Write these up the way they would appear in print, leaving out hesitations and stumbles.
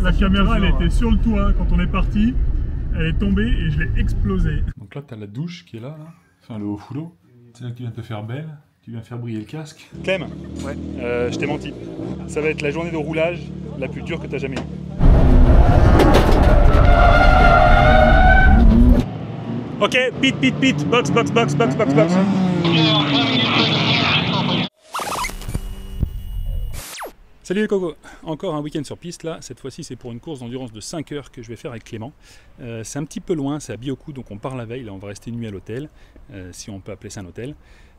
La caméra, elle était sur le toit quand on est parti. Elle est tombée et je l'ai explosée. Donc là, tu as la douche qui est là. Enfin, le haut foulot. C'est là que tu viens te faire belle. Tu viens faire briller le casque. Clem, ouais. Je t'ai menti. Ça va être la journée de roulage la plus dure que tu as jamais eue. Ok, pit, box. Salut les cocos, encore un week-end sur piste là, cette fois-ci c'est pour une course d'endurance de 5 heures que je vais faire avec Clément. C'est un petit peu loin, c'est à Biocou, donc on part la veille, là on va rester une nuit à l'hôtel, si on peut appeler ça un hôtel.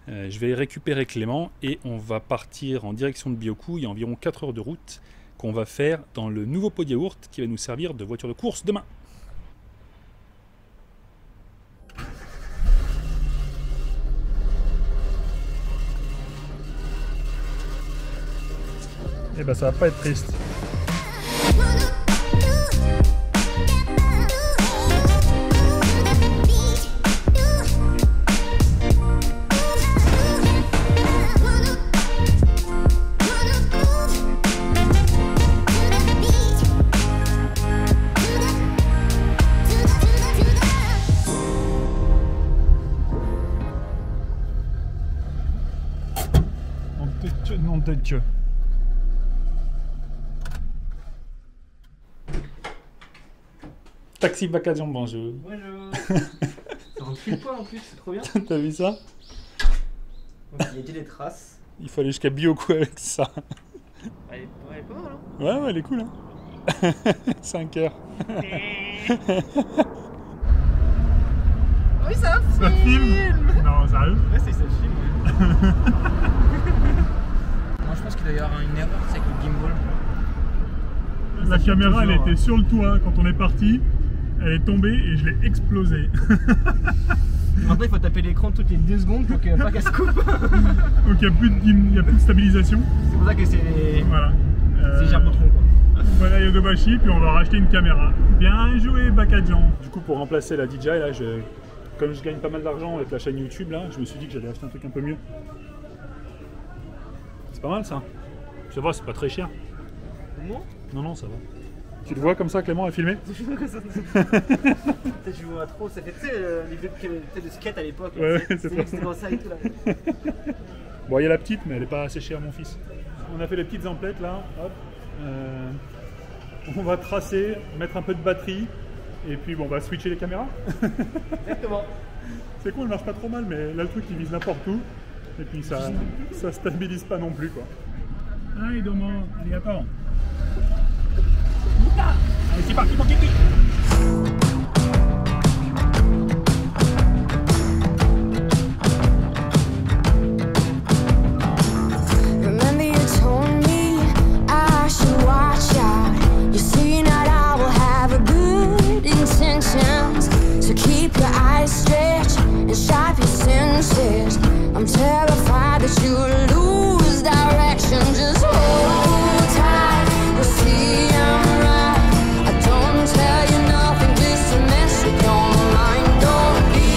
Je vais récupérer Clément et on va partir en direction de Biocou, il y a environ 4 heures de route qu'on va faire dans le nouveau pot de yaourt qui va nous servir de voiture de course demain. Eh ben ça va pas être triste. Non, peut-être que. Taxi Vacation, bonjour. Bonjour. Ça recule pas en plus, c'est trop bien. T'as vu ça? Il y a des traces. Il faut aller jusqu'à Biocou avec ça. Elle est pas mal, hein? Ouais, elle est cool, hein. 5 heures. Oui, ça filme. filme. Non, sérieux? Ouais, c'est ça filme. Moi, je pense qu'il doit y avoir une erreur, c'est avec le gimbal. La caméra, elle était sur le toit quand on est parti. Elle est tombée et je l'ai explosée. Maintenant, il faut taper l'écran toutes les 2 secondes pour que pas qu'elle se coupe. Donc il n'y a plus de stabilisation. C'est pour ça que c'est voilà. C'est Gerbotron, quoi. Voilà Yodobashi, puis on va racheter une caméra. Bien joué Bakadjan. Du coup, pour remplacer la DJI, là, comme je gagne pas mal d'argent avec la chaîne YouTube, là, je me suis dit que j'allais acheter un truc un peu mieux. C'est pas mal ça. Ça va, c'est pas très cher. Non, non, ça va. Tu le vois comme ça, Clément, à filmer? Peut-être je vois trop, ça fait tu sais les vidéos de skate à l'époque. Ouais, c'est dans ça et tout là. Bon, il y a la petite, mais elle est pas assez chère, mon fils. On a fait les petites emplettes là, hop. On va tracer, mettre un peu de batterie, et puis bon, on va switcher les caméras. Exactement. C'est cool, elle marche pas trop mal, mais là le truc il vise n'importe où, et puis ça stabilise pas non plus quoi. Allez, domo, arigato. Allez, c'est parti pour Kiki. I'm terrified that you'll lose direction. Just hold tight, you'll see I'm right. I don't tell you nothing, just a mess with your mind. Don't be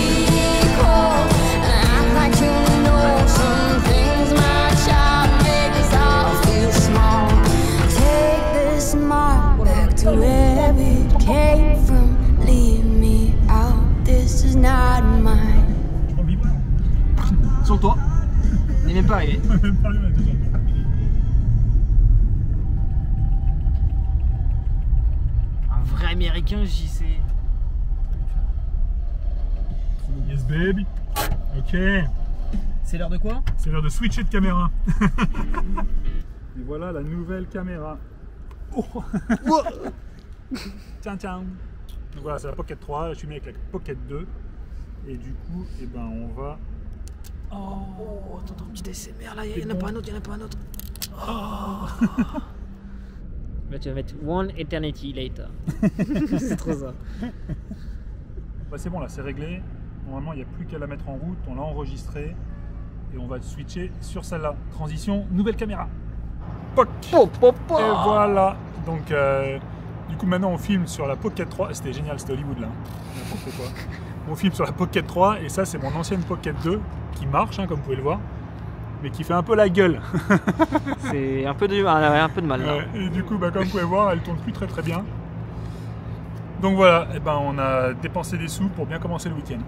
cold and act like you know some things my child make us all feel small. Take this mark back to where it came from. Leave me out, this is not mine. Sur toi. Il n'est même pas arrivé. Un vrai américain, JC. Yes baby. Ok. C'est l'heure de quoi? C'est l'heure de switcher de caméra. Et voilà la nouvelle caméra. Oh. Tiens. Donc voilà, c'est la Pocket 3, là, je suis mis avec la Pocket 2. Et du coup, eh ben, on va... Oh, attends, petit SMR là, il n'y en a pas un autre, Là, tu vas mettre One Eternity Later. C'est trop ça. Bah, c'est bon, là, c'est réglé. Normalement, il n'y a plus qu'à la mettre en route. On l'a enregistré. Et on va switcher sur celle-là. Transition, nouvelle caméra. Poc. Et voilà. Donc, du coup, maintenant, on filme sur la Pocket 3. C'était génial, c'était Hollywood là. N'importe quoi. On filme sur la Pocket 3 et ça c'est mon ancienne Pocket 2 qui marche hein, comme vous pouvez le voir. mais qui fait un peu la gueule. C'est un peu de mal. Là. Ouais, et du coup, bah, comme vous pouvez voir, elle tourne plus très très bien. Donc voilà, et ben, on a dépensé des sous pour bien commencer le week-end.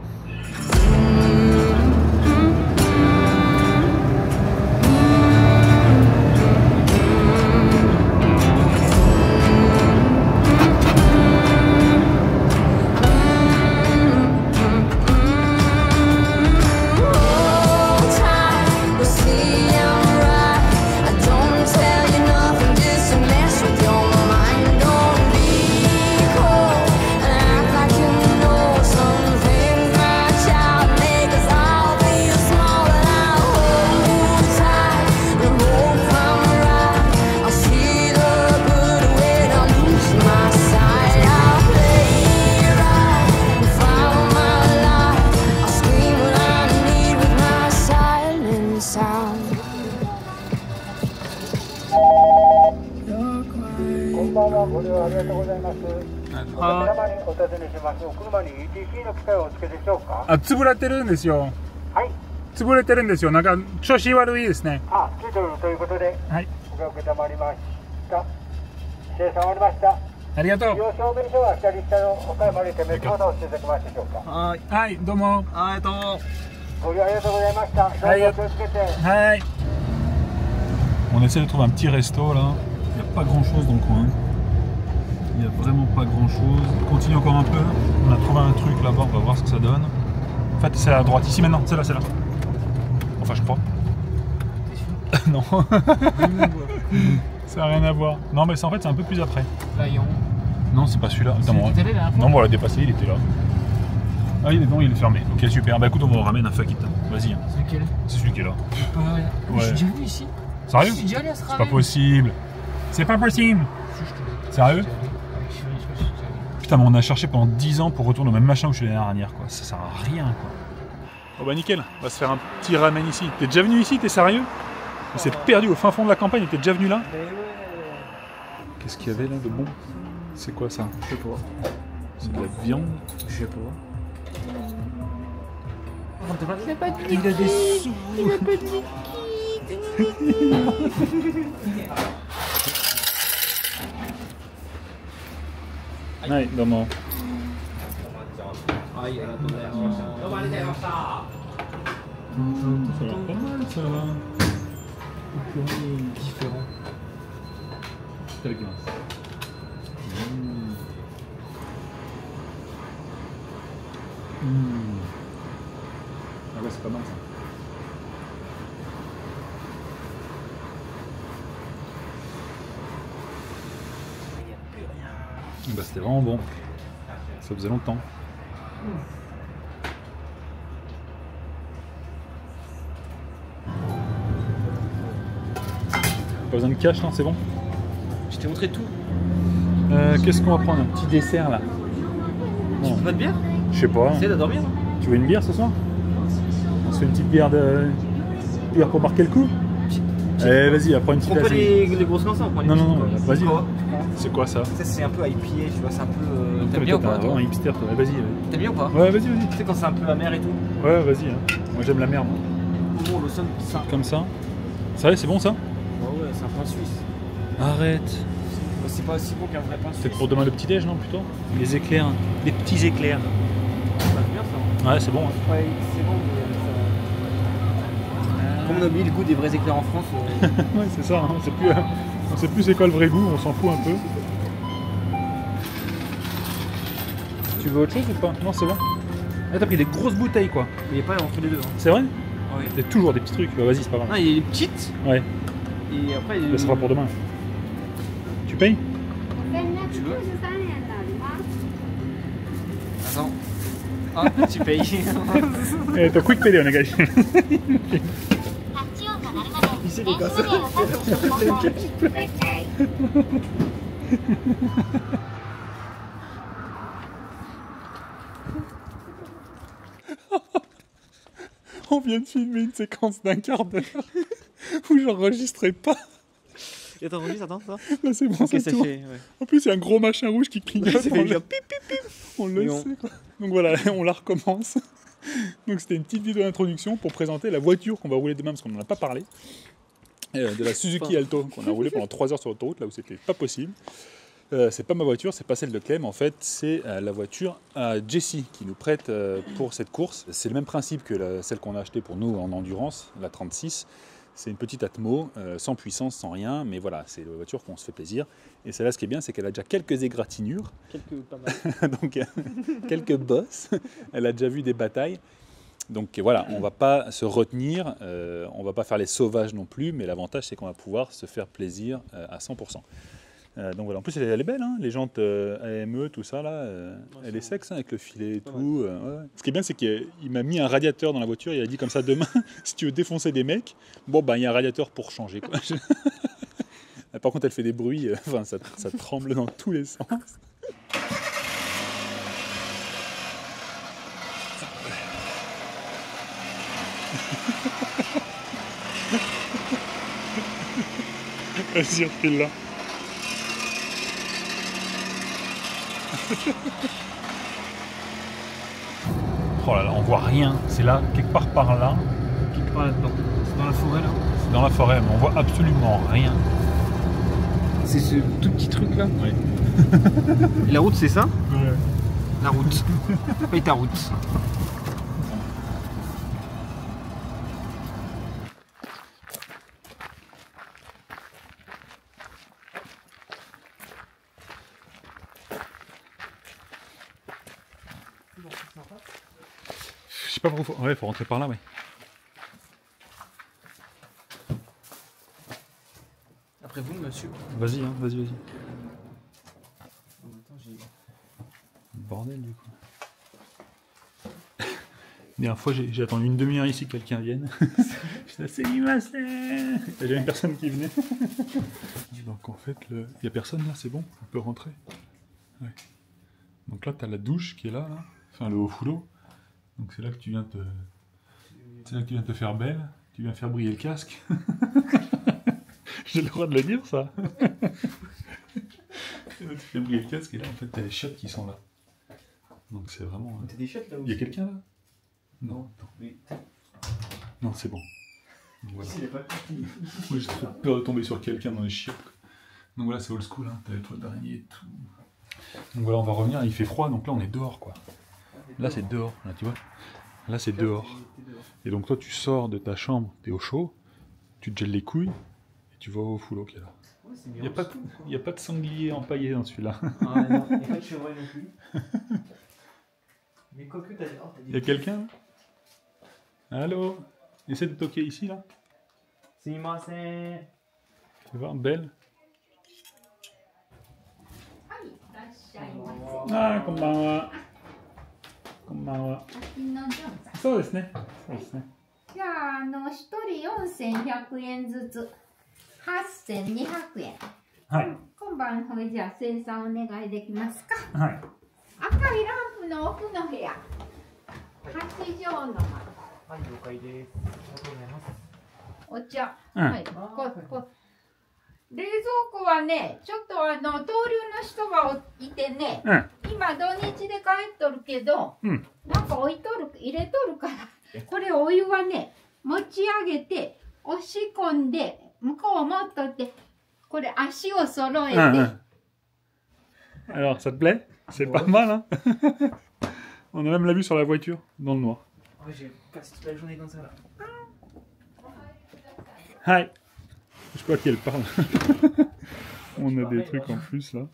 あ、潰れてるんですよ。はい。潰れてるんですよ。なんか調子悪いですね。あ、ついてるということで。はい。ご受けたまりました。生産終わりました。ありがとう。要証明書は左下の岡山にてメッセージをしていただけますでしょうか。はい。はい、どうも。はい、どうも。ご利用ありがとうございました。どうぞ気をつけて。はい。On essaie de trouver un petit resto là. Il n'y a pas grand chose dans le coin. Il n'y a vraiment pas grand chose. On continue encore un peu. On a trouvé un truc là-bas, on va voir ce que ça donne. En fait, c'est à droite, ici maintenant, c'est là, c'est là. Enfin, je crois. Non. Ça n'a rien à voir. Non, mais en fait, c'est un peu plus après. Non, c'est pas celui-là. Non, on l'a dépassé, il était là. Ah, il est dedans, il est fermé. Ok, super. Bah écoute, on ramène un fuck it. Vas-y. Hein. C'est lequel? C'est celui qui est là. Ouais. Je suis déjà venu ici. Sérieux? Je suis déjà allé à ce C'est pas possible. C'est pas possible. Sérieux? Putain, mais on a cherché pendant 10 ans pour retourner au même machin où je suis l'année dernière, quoi. Ça sert à rien, quoi. Oh bah nickel, on va se faire un petit ramen ici. T'es déjà venu ici? T'es sérieux? Il s'est perdu au fin fond de la campagne, t'es déjà venu là? Qu'est-ce qu'il y avait là de bon? C'est quoi ça? Je sais pas. C'est de la viande? Je sais pas. Il a pas de liquide. Il a des sous. Il a pas de liquide. Ouais, maman. Ça a l'air pas mal ça. Différent. Ah ouais, c'est pas mal ça. Bah, c'était vraiment bon. Ça faisait longtemps. Pas besoin de cash, non? C'est bon? Je t'ai montré tout. Qu'est-ce qu'on va prendre? Un petit dessert là? Tu veux pas de bière? Je sais pas. Essaye de dormir. Tu veux une bière ce soir? On se fait une petite bière bière pour marquer le coup? Eh vas-y, prends une petite. On prend pas les grosses mains, on prend Non, non, non, vas-y. C'est quoi ça? Ça c'est un peu IPA, tu vois, c'est un peu... T'aimes bien ou pas? Un hipster, toi. Vas-y. T'aimes bien ou pas? Ouais, vas-y, vas-y. Tu sais quand c'est un peu amer et tout? Ouais, vas-y. Hein. Moi j'aime la mer, moi. Bon, le son, ça. Comme ça. Sérieux, c'est bon ça? Ouais, ouais, c'est un pain suisse. Arrête. C'est pas aussi bon qu'un vrai pain suisse. Peut-être pour demain le petit-déj, non, plutôt? Les éclairs, les petits éclairs. Ça va bien ça. Ouais, c'est bon. Hein. Ouais, c'est bon, mais comme on a oublié le goût des vrais éclairs en France. Ouais, c'est ça. Hein. On sait plus c'est quoi le vrai goût, on s'en fout un peu. Tu veux autre chose ou pas? Non, c'est bon. Ah, t'as pris des grosses bouteilles quoi. Mais il n'y a pas entre les deux. Hein. C'est vrai? Oui. Il y a toujours des petits trucs. Bah, vas-y, c'est pas grave. Non, il y a les petites. Ouais. Et après, ça sera pour demain. Tu payes? Tu veux? Attends. Ah, tu payes. T'as quick pay, on a gagné. Ici, les gars, ça. On vient de filmer une séquence d'1 quart d'heure où j'enregistrais pas. Et t'enregistres, attends, ça? Là c'est bon, okay, ça tourne. fait, ouais. En plus il y a un gros machin rouge qui clignote. Ça fait pip, pip, pip. On le sait quoi. Donc voilà, on la recommence. Donc c'était une petite vidéo d'introduction pour présenter la voiture qu'on va rouler demain, parce qu'on n'en a pas parlé. De la Suzuki Alto, qu'on a roulé pendant 3 heures sur l'autoroute, là où c'était pas possible. C'est pas ma voiture, c'est pas celle de Clem, en fait, c'est la voiture à Jessie qui nous prête pour cette course. C'est le même principe que celle qu'on a achetée pour nous en endurance, la 36. C'est une petite Atmo, sans puissance, sans rien, mais voilà, c'est la voiture qu'on se fait plaisir. Et celle-là, ce qui est bien, c'est qu'elle a déjà quelques égratignures, Pas mal. donc quelques bosses, elle a déjà vu des batailles. Donc voilà, on va pas se retenir, on va pas faire les sauvages non plus, mais l'avantage c'est qu'on va pouvoir se faire plaisir à 100%. Donc voilà, en plus elle est belle, hein, les jantes AME, tout ça là, elle est sexe hein, avec le filet et tout. Ouais. Ce qui est bien, c'est qu'il m'a mis un radiateur dans la voiture, il a dit comme ça demain, si tu veux défoncer des mecs, bon ben il y a un radiateur pour changer quoi. Par contre elle fait des bruits, enfin ça tremble dans tous les sens. Vas-y, refile-la. Oh là là, on voit rien. C'est là, quelque part par là. Quelque part là-dedans. C'est dans la forêt là. C'est dans la forêt, mais on voit absolument rien. C'est ce tout petit truc là. Oui. Et la route c'est ça? Ouais. La route. Paye ta route. Je sais pas pourquoi. Ouais, faut rentrer par là, ouais. Après vous, monsieur. Vas-y, hein, vas-y. Bordel, du coup. La dernière fois, j'ai attendu une demi-heure ici que quelqu'un vienne. J'étais assez limace. Il y avait personne qui venait. Donc en fait, il n'y a personne là, c'est bon, on peut rentrer. Ouais. Donc là, tu as la douche qui est là, enfin le haut foulot. Donc c'est là que tu viens te faire belle, tu viens faire briller le casque. J'ai le droit de le dire, ça. Tu fais briller le casque et là, en fait, tu as les chiottes qui sont là. Donc c'est vraiment... T'as des chiottes là aussi? Il y a quelqu'un là? Non. Oui. Non, c'est bon. Voilà. Il est pas petit. Moi j'ai trop peur de tomber sur quelqu'un dans les chiottes. Donc voilà, c'est old school, hein. T'as les toiles d'araignée et tout. Donc voilà, on va revenir, il fait froid, donc là on est dehors quoi. Là c'est dehors, là tu vois. Là c'est dehors. Et donc toi tu sors de ta chambre, t'es au chaud, tu te gèles les couilles, et tu vas au foulot qui est là. Il n'y a pas de sanglier empaillé dans celui-là. Ah non, il n'y a pas de chevreuil non plus. Mais quoique t'as des... Il y a quelqu'un là? Allô? Essaie de toquer ici là. Sumimasen. Tu vas voir, belle. Ah, konbanwa. Konbanwa. そうですね。そうですね。じゃあ、1人4100円ずつ、8200円。はい。今晩、それじゃあ、生産お願いできますか。はい。赤いランプの奥の部屋。8畳の間。はい、了解です。ありがとうございます。お茶。うんはい。冷蔵庫はね、ちょっと登竜の人がいてね、今土日で帰っとるけど、なんか入れとるから、これお湯はね、持ち上げて、押し込んで、向こう持っとって、これ足を揃えて。Alors, ça te plaît? C'est pas mal, hein? On a même la vue sur la voiture, dans le noir. Ouais, j'ai passé toute la journée comme ça là. Hi! Je sais pas à qui elle parle. On a des trucs en plus là.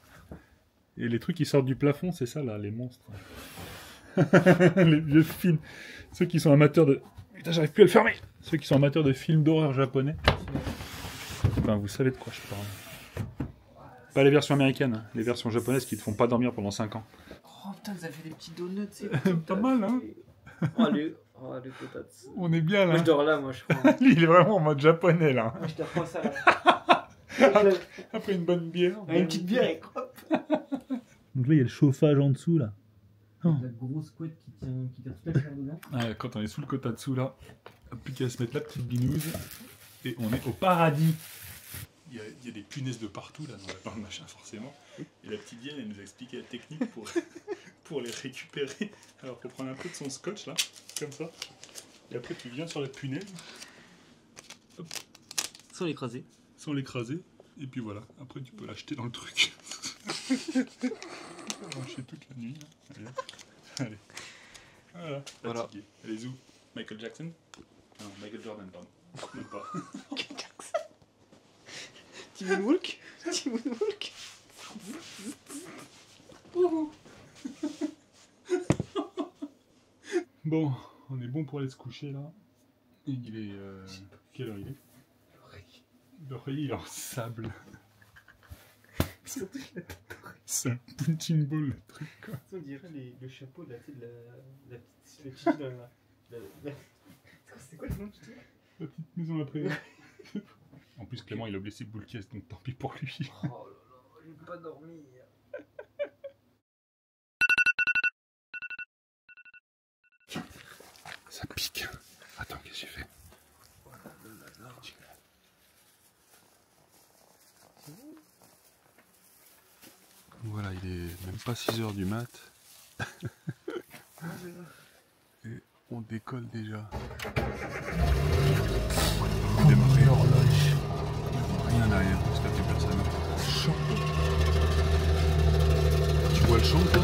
Et les trucs qui sortent du plafond, c'est ça là, les monstres. Les vieux films. Ceux qui sont amateurs de... Putain, j'arrive plus à le fermer! Ceux qui sont amateurs de films d'horreur japonais. Enfin, vous savez de quoi je parle. Pas les versions américaines, hein. Les versions japonaises qui te font pas dormir pendant 5 ans. Oh putain, vous avez fait des petits donuts, c'est Pas mal, hein? Oh les potats. On est bien là. Moi je dors là, moi je crois. Lui, il est vraiment en mode japonais là. Moi je te reprends ça là. Après une bonne bière. Une petite bière et hop. Donc là, il y a le chauffage en dessous là. La grosse couette qui tient toute la chair dedans. Ah, quand on est sous le kotatsu là, plus qu'à se mettre la petite binouse et on est au paradis. Il y a des punaises de partout là dans le machin forcément. Et la petite vieille elle nous a expliqué la technique pour pour les récupérer. Alors il faut prendre un peu de son scotch là, comme ça. Et après tu viens sur la punaise. Hop. Sans l'écraser. Sans l'écraser. Et puis voilà, après tu peux l'acheter dans le truc. Marcher toute la nuit. Là. Allez. Voilà. Voilà. Elle est où? Michael Jackson? Non, Michael Jordan, pardon. Même pas. Petit moonwalk. Petit moonwalk. Bon, on est bon pour aller se coucher là. Et il est. Quelle heure il est? L'oreiller il est en sable. C'est un punching ball le truc quoi. On dirait le chapeau de la petite c'est quoi le nom de tout? La petite maison après. En plus Clément il a blessé Boulkies donc tant pis pour lui. Oh là là, je vais pas dormir. Ça pique. Attends, qu'est-ce que j'ai fait? Voilà, il est même pas 6 h du mat. Et on décolle déjà. Démarrer horloge. Rien derrière, parce qu'il n'y a plus personne. Champ. Tu vois le champ toi?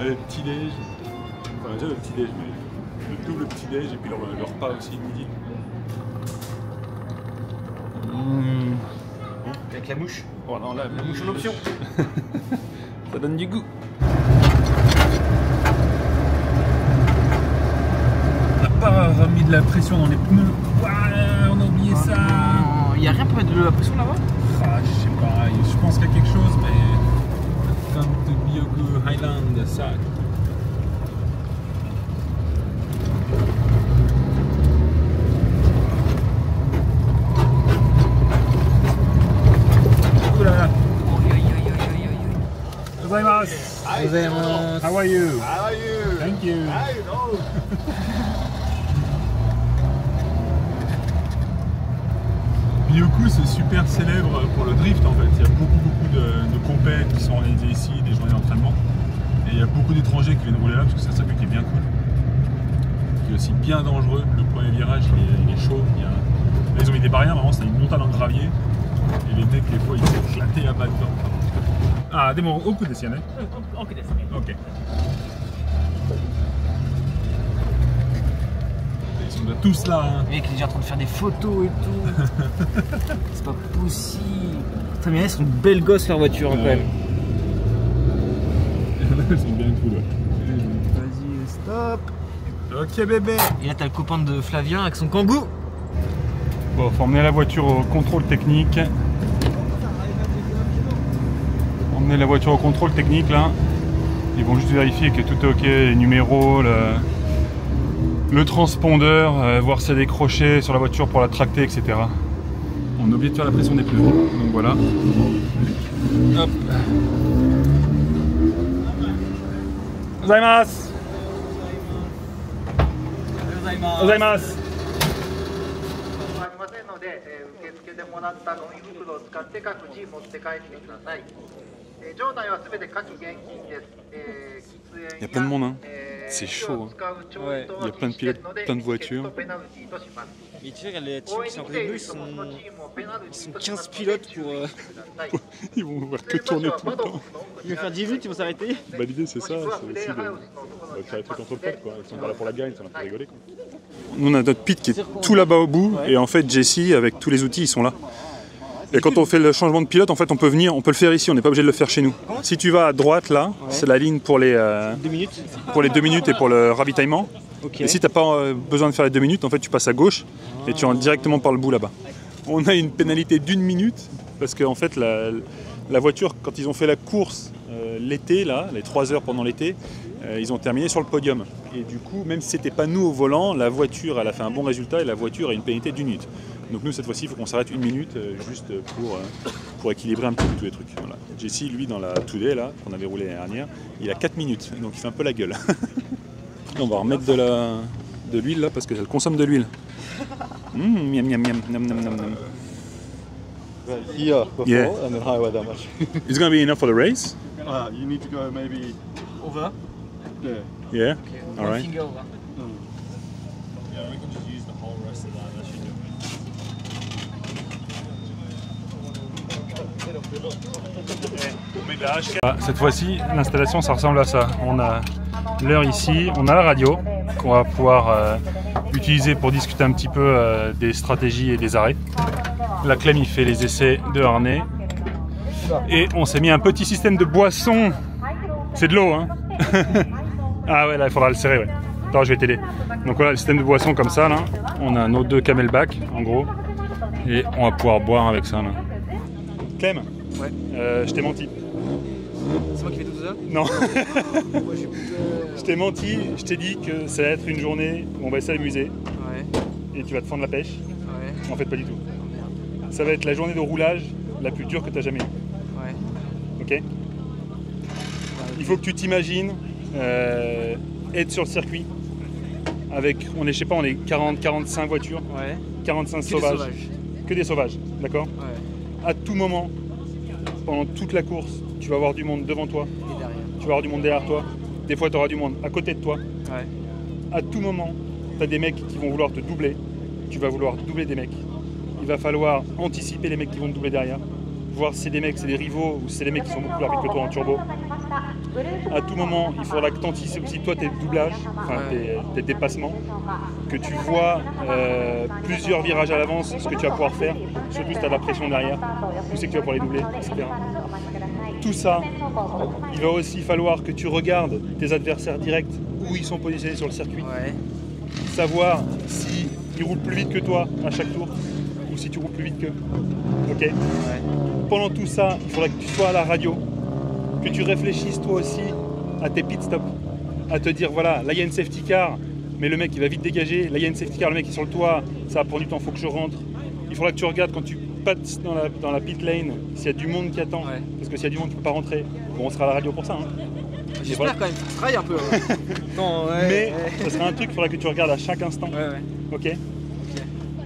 Le petit-déj, enfin déjà le petit-déj, mais le double petit-déj et puis le repas aussi de midi. Avec la mouche. Oh non, là, La mouche en option. Ça donne du goût. On n'a pas remis de la pression dans les pneus. Ouah, on a oublié ça. Il n'y a rien pour mettre de la pression là-bas? Ah, je sais pas, je pense qu'il y a quelque chose, mais... Come to Byoku Highland, ça. Oula. Gozaimasu. Gozaimasu. How are you? How are you? Thank you. I know. Byoku c'est super célèbre pour le drift en fait. Il y a beaucoup de compètes qui sont organisées ici, des journées d'entraînement. Et il y a beaucoup d'étrangers qui viennent rouler là parce que c'est un circuit qui est bien cool. Qui est aussi bien dangereux. Le premier virage il est chaud. Là, ils ont mis des barrières, vraiment c'est une montagne en gravier. Et les mecs des fois ils sont éclatés à bas dedans. Ah, des mots au coup de sienne. Ok. Ils sont tous là. Hein. Le mec il est déjà en train de faire des photos et tout. C'est pas possible. Putain, mais elles sont belles gosses leur voiture quand même. Elles sont bien cool. Ouais. Vas-y, stop. Ok bébé. Et là t'as le copain de Flavien avec son kangou. Bon, faut emmener la voiture au contrôle technique. Emmener la voiture au contrôle technique là. Ils vont juste vérifier que tout est ok, les numéros, le transpondeur, voir si ça a décroché sur la voiture pour la tracter, etc. On a oublié de faire la pression des pneus, donc voilà. Hop. Gozaimasu. Gozaimasu. ありませんので、受け付けてもらったゴミ袋を使って各自持って帰ってください。場内はすべて火器厳禁です。Il y a plein de monde, hein. C'est chaud. Hein. Ouais. Il y a plein de pilotes, plein de voitures. Mais tu vois, les teams qui sont après nous, ils sont 15 pilotes pour. Ils vont voir que tourner tout le temps. Ils vont faire 10 minutes, ils vont s'arrêter. Bah, l'idée c'est ça, c'est aussi de faire des trucs entre potes quoi. Ils sont pas là pour la gagne, ils sont là pour rigoler quoi. Nous on a notre pit qui est tout là-bas au bout et en fait Jesse avec tous les outils ils sont là. Et quand on fait le changement de pilote, en fait, on peut le faire ici, on n'est pas obligé de le faire chez nous. Si tu vas à droite là, c'est la ligne pour les 2 minutes. Pour les 2 minutes et pour le ravitaillement. Okay. Et si tu n'as pas besoin de faire les 2 minutes, en fait, tu passes à gauche et tu rentres directement par le bout là-bas. On a une pénalité d'1 minute parce qu'en fait, la La voiture, quand ils ont fait la course l'été, là, les 3 heures pendant l'été, ils ont terminé sur le podium. Et du coup, même si c'était pas nous au volant, la voiture, elle a fait un bon résultat et la voiture a une pénalité d'1 minute. Donc nous, cette fois-ci, il faut qu'on s'arrête 1 minute juste pour équilibrer un petit peu tous les trucs. Voilà. Jesse, lui, dans la Today, là, qu'on avait roulé l'année dernière, il a 4 minutes, donc il fait un peu la gueule. On va remettre de l'huile là parce que ça consomme de l'huile. Miam miam miam nam nam nam nam. Here before Yeah. and then highway that much. It's gonna be enough for the race? You need to go maybe Over. there. Yeah. Okay. All One right. finger over. Yeah, we can just use the whole rest of that. That should do. Cette fois-ci, l'installation, ça ressemble à ça. On a l'heure ici, on a la radio qu'on va pouvoir utiliser pour discuter un petit peu des stratégies et des arrêts. La Clem, il fait les essais de harnais. Et on s'est mis un petit système de boisson. C'est de l'eau, hein. Ah ouais, là, il faudra le serrer, ouais. Attends, je vais t'aider. Donc voilà, le système de boisson comme ça, là. On a nos 2 camelback, en gros. Et on va pouvoir boire avec ça, là. Clem, Ouais. Je t'ai menti. C'est moi qui fais tout ça. Non. Moi j'ai Je t'ai menti, je t'ai dit que ça va être une journée où on va s'amuser Ouais. et tu vas te fendre la pêche. Ouais. En fait, pas du tout. Oh merde. Ça va être la journée de roulage la plus dure que tu as jamais eue. Ouais. Ok? Il faut que tu t'imagines être sur le circuit avec, on est, je sais pas, on est 40-45 voitures, Ouais. 45 Que des sauvages. sauvages. Que des sauvages, d'accord? Ouais. À tout moment, pendant toute la course, tu vas avoir du monde devant toi, Et derrière. tu vas avoir du monde derrière toi, des fois tu auras du monde à côté de toi. Ouais. À tout moment, tu as des mecs qui vont vouloir te doubler, tu vas vouloir doubler des mecs. Il va falloir anticiper les mecs qui vont te doubler derrière, voir si c'est des mecs, c'est des rivaux ou si c'est des mecs qui sont beaucoup plus rapides que toi en turbo. À tout moment, il faudra que tu anticipes aussi toi tes doublages, enfin tes dépassements, que tu vois plusieurs virages à l'avance, ce que tu vas pouvoir faire, surtout si tu as de la pression derrière, où c'est que tu vas pouvoir les doubler, etc. Tout ça, il va aussi falloir que tu regardes tes adversaires directs, où ils sont positionnés sur le circuit. Ouais. Savoir s'ils roulent plus vite que toi à chaque tour ou si tu roules plus vite qu'eux. Ok. Ouais. Pendant tout ça, il faudra que tu sois à la radio, que tu réfléchisses toi aussi à tes pit stops, à te dire voilà, là il y a une safety car, mais le mec il va vite dégager, là il y a une safety car, le mec il est sur le toit, ça va prendre du temps, il faut que je rentre. Il faudra que tu regardes quand tu pattes dans la pit lane s'il y a du monde qui attend, Ouais. parce que s'il y a du monde tu peux pas rentrer. Bon, on sera à la radio pour ça. Hein. J'espère voilà. quand même, faut que je travaille un peu. Non, ouais. Mais Ouais. ça sera un truc qu'il faudra que tu regardes à chaque instant. Ouais, ouais. Ok.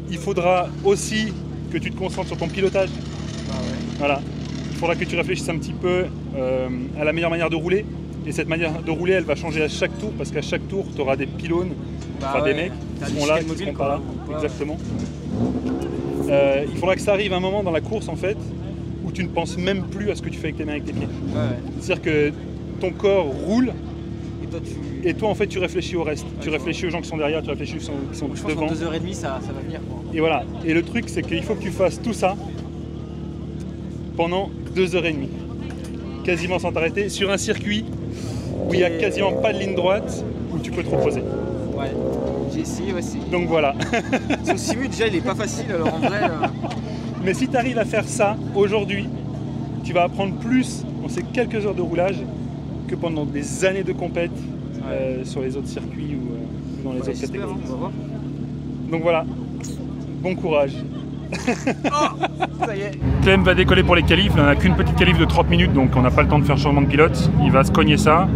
Il faudra aussi que tu te concentres sur ton pilotage. Bah ouais. Voilà. Il faudra que tu réfléchisses un petit peu à la meilleure manière de rouler. Et cette manière de rouler, elle va changer à chaque tour parce qu'à chaque tour, tu auras des pylônes, Bah enfin ouais. des mecs T'as qui des seront là, chicanes qui seront mobiles, pas là. quoi. Ouais. Exactement. Il faudra que ça arrive un moment dans la course en fait où tu ne penses même plus à ce que tu fais avec tes mains, avec tes pieds. Ouais, ouais. C'est-à-dire que ton corps roule Et toi tu. et toi en fait tu réfléchis au reste. Tu je réfléchis aux gens qui sont derrière, tu réfléchis aux gens qui sont Je pense devant. qu'en 2h30 ça va venir quoi. Et voilà. Et le truc, c'est qu'il faut que tu fasses tout ça pendant 2h30. Quasiment sans t'arrêter, sur un circuit où il n'y a quasiment pas de ligne droite où tu peux te reposer. Ouais. J'ai essayé aussi. Donc voilà. Son simu déjà il est pas facile alors en vrai. Mais si tu arrives à faire ça aujourd'hui, tu vas apprendre plus dans ces quelques heures de roulage que pendant des années de compète sur les autres circuits ou dans les autres J'espère, catégories. on va voir. Donc voilà. Bon courage. Ça y est. Clem va décoller pour les qualifs, on n'a qu'une petite qualif de 30 minutes donc on n'a pas le temps de faire changement de pilote. Il va se cogner ça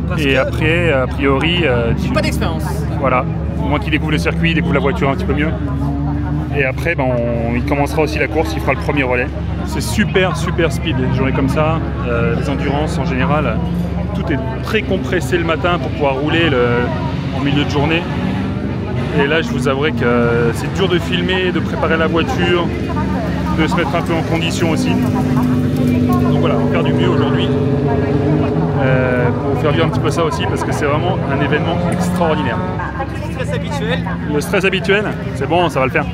Parce et que après, a priori, j'ai pas d'expérience. voilà, moi qui découvre le circuit, il découvre la voiture un petit peu mieux. Et après, ben, il commencera aussi la course, il fera le premier relais. C'est super speed, les journées comme ça, les endurances en général, tout est très compressé le matin pour pouvoir rouler en milieu de journée. Et là, je vous avouerai que c'est dur de filmer, de préparer la voiture, de se mettre un peu en condition aussi. Donc voilà, on va faire du mieux aujourd'hui pour faire vivre un petit peu ça aussi parce que c'est vraiment un événement extraordinaire. Le stress habituel. Le stress habituel, c'est bon, ça va le faire.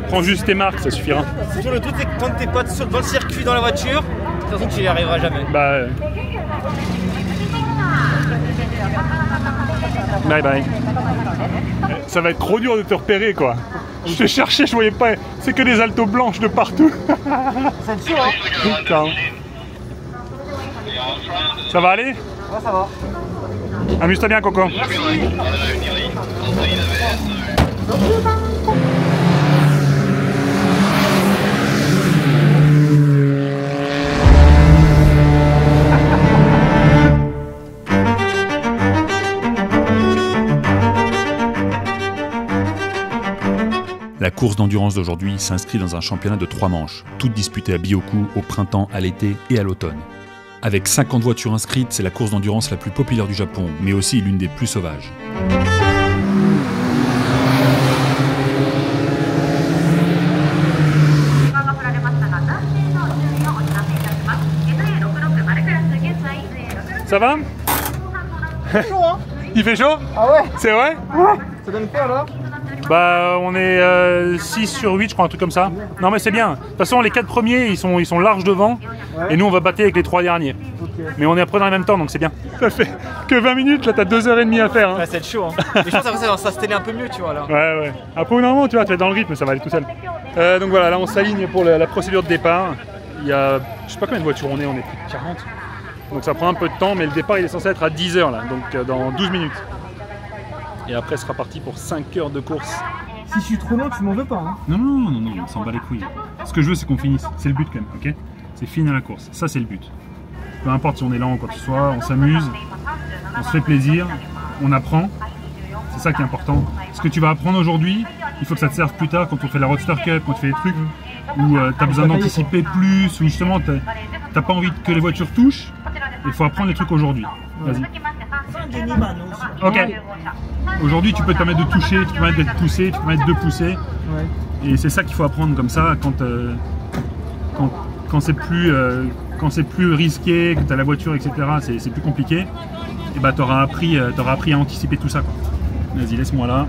Prends juste tes marques, ça suffira. C'est toujours le truc, c'est que quand t'es pas dans le circuit dans la voiture, de toute façon tu y arriveras jamais. Bah, bye bye. Ça va être trop dur de te repérer quoi. Je te cherchais, je voyais pas. C'est que des altos blanches de partout. Ça le chaud, hein? Putain. Ça va aller? Ouais, ça va. Amuse-toi bien, Coco. La course d'endurance d'aujourd'hui s'inscrit dans un championnat de 3 manches, toutes disputées à Byoku au printemps, à l'été et à l'automne. Avec 50 voitures inscrites, c'est la course d'endurance la plus populaire du Japon, mais aussi l'une des plus sauvages. Ça va? Chaud, hein? Il fait chaud? Ah ouais? C'est vrai? Ouais. Ça donne quoi alors? Bah on est 6 sur 8 je crois, un truc comme ça. Non mais c'est bien. De toute façon les 4 premiers ils sont larges devant. Ouais. Et nous on va battre avec les 3 derniers. Ok. Mais on est après dans le même temps donc c'est bien. Ça fait que 20 minutes là, t'as 2h30 à faire. Hein. Ouais, c'est chaud, hein. Mais je pense qu'après ça va s'installer un peu mieux, tu vois là. Ouais. Après normalement tu vas être dans le rythme, ça va aller tout seul. Donc voilà, là on s'aligne pour la procédure de départ. Il y a, je sais pas combien de voitures on est plus de 40. Donc ça prend un peu de temps, mais le départ il est censé être à 10h là, donc dans 12 minutes. Et après, ce sera parti pour 5 heures de course. Si je suis trop long, tu m'en veux pas, hein? Non, on s'en bat les couilles. Ce que je veux, c'est qu'on finisse. C'est le but quand même, ok? C'est finir la course. Ça, c'est le but. Peu importe si on est lent ou quoi que ce soit, on s'amuse, on se fait plaisir, on apprend. C'est ça qui est important. Ce que tu vas apprendre aujourd'hui, il faut que ça te serve plus tard quand on fait la Roadster Cup, quand tu fais des trucs où tu as besoin d'anticiper plus, où justement t'as pas envie que les voitures touchent. Il faut apprendre les trucs aujourd'hui. Vas-y. Ok. Aujourd'hui, tu peux te permettre de toucher, tu peux te permettre d'être poussé, tu peux te permettre de pousser. Ouais. Et c'est ça qu'il faut apprendre comme ça quand c'est plus risqué, que tu as la voiture, etc. C'est plus compliqué. Et bah t'auras appris à anticiper tout ça, quoi. Vas-y, laisse-moi là.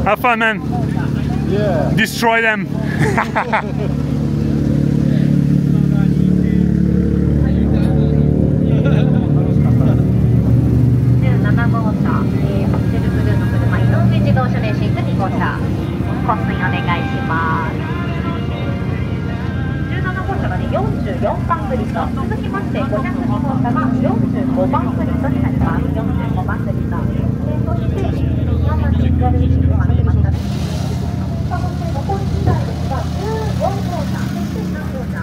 Have fun, man. Yeah. Destroy them. 17号車、ホテルブルーの車、井上自動車レーシング2号車、コースインお願いします。17号車がね、44番グリッド、続きまして502号車が45番グリッドになります。45番グリッド。そして、山口ギャレーシングが出ましたね。そして残り次第ですが、14号車、そして3号車。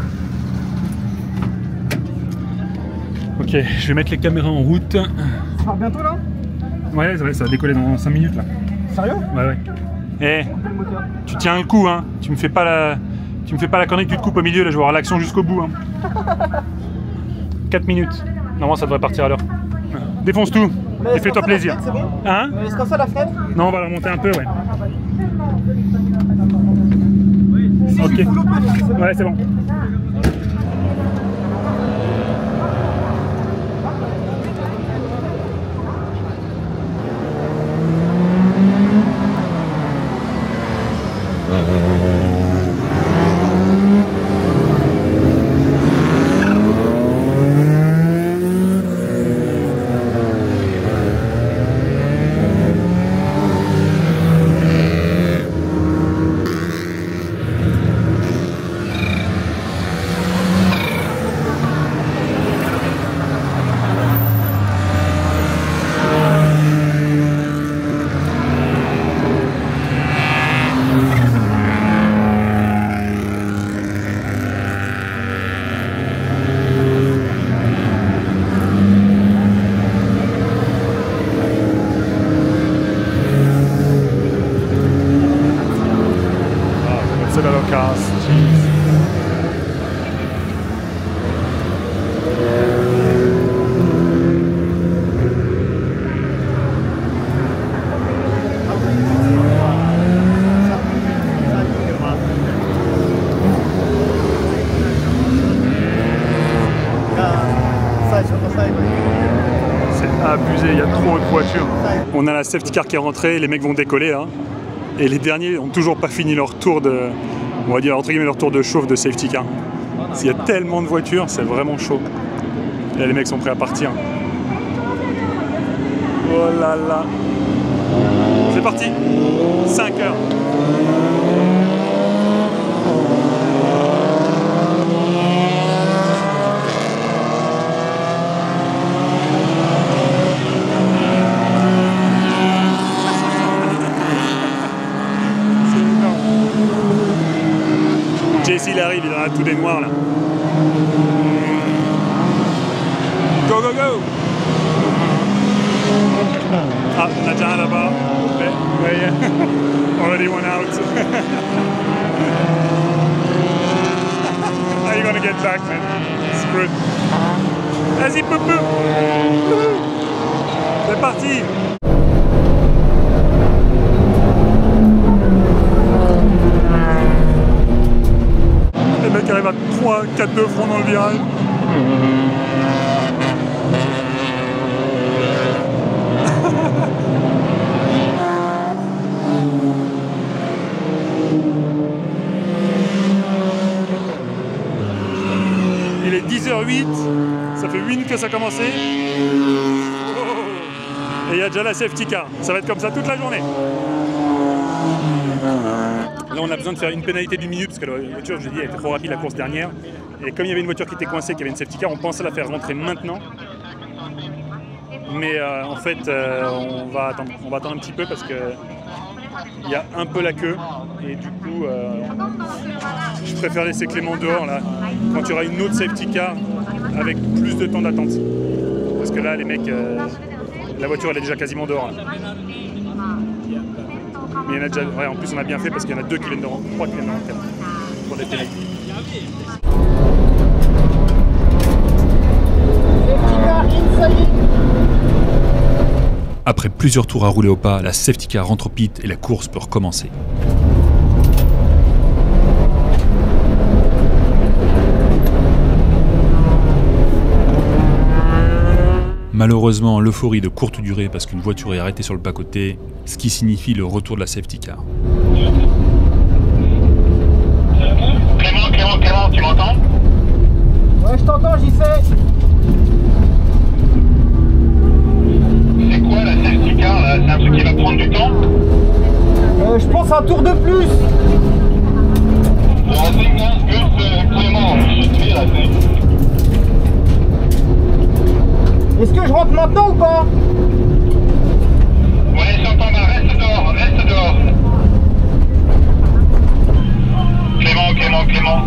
Ok, je vais mettre les caméras en route. Ça part bientôt là? Ouais, ça va décoller dans 5 minutes là. Sérieux? Ouais. Eh, Quel moteur? tu tiens le coup, hein. Tu me fais pas la connerie que tu te coupes au milieu, là, je vais avoir l'action jusqu'au bout. Hein. 4 minutes. Normalement, ça devrait partir à l'heure. Défonce tout et fais-toi plaisir. C'est bon? Hein? Laisse comme ça la fenêtre? Non, on va la remonter un peu, ouais. Si, Ok. il faut l'open, c'est bon. Ouais, c'est bon. Abusé, il y a trop de voitures. On a la safety car qui est rentrée, les mecs vont décoller là. Et les derniers ont toujours pas fini leur tour de, on va dire entre guillemets leur tour de chauffe de safety car. S'il y a tellement de voitures, c'est vraiment chaud. Et les mecs sont prêts à partir. Oh là là. C'est parti. 5 heures. JC il arrive, il en a tous des noirs là. Go go go! Ah, on a déjà un là-bas. Ouais, yeah. Already one out. How are you gonna get back, man? Screwed. Vas-y, poupou! C'est parti! Le mec arrive à 3, 4 de front dans le virage. Il est 10h08, ça fait 8 minutes que ça a commencé. Et il y a déjà la safety car. Ça va être comme ça toute la journée. Là, on a besoin de faire une pénalité d'une minute parce que la voiture, je l'ai dit, elle était trop rapide la course dernière. Et comme il y avait une voiture qui était coincée, qui avait une safety car, on pensait la faire rentrer maintenant. Mais en fait, on va attendre un petit peu parce que il y a un peu la queue. Et du coup, je préfère laisser Clément dehors là, quand il y aura une autre safety car avec plus de temps d'attente. Parce que là, les mecs, la voiture elle est déjà quasiment dehors. Là. Mais il y en a déjà, ouais, en plus on a bien fait parce qu'il y en a 2 qui viennent de rentrer, 3 qui viennent de rentrer pour des pénalités. Après plusieurs tours à rouler au pas, la safety car rentre au pit et la course peut recommencer. Malheureusement, l'euphorie de courte durée parce qu'une voiture est arrêtée sur le bas-côté, ce qui signifie le retour de la safety car. Clément, tu m'entends? Ouais, je t'entends, j'y sais. C'est quoi la safety car là? C'est un truc qui va prendre du temps? Je pense un tour de plus. Clément, je suis là, Est-ce que je rentre maintenant ou pas? Ouais, j'entends, reste dehors. Clément.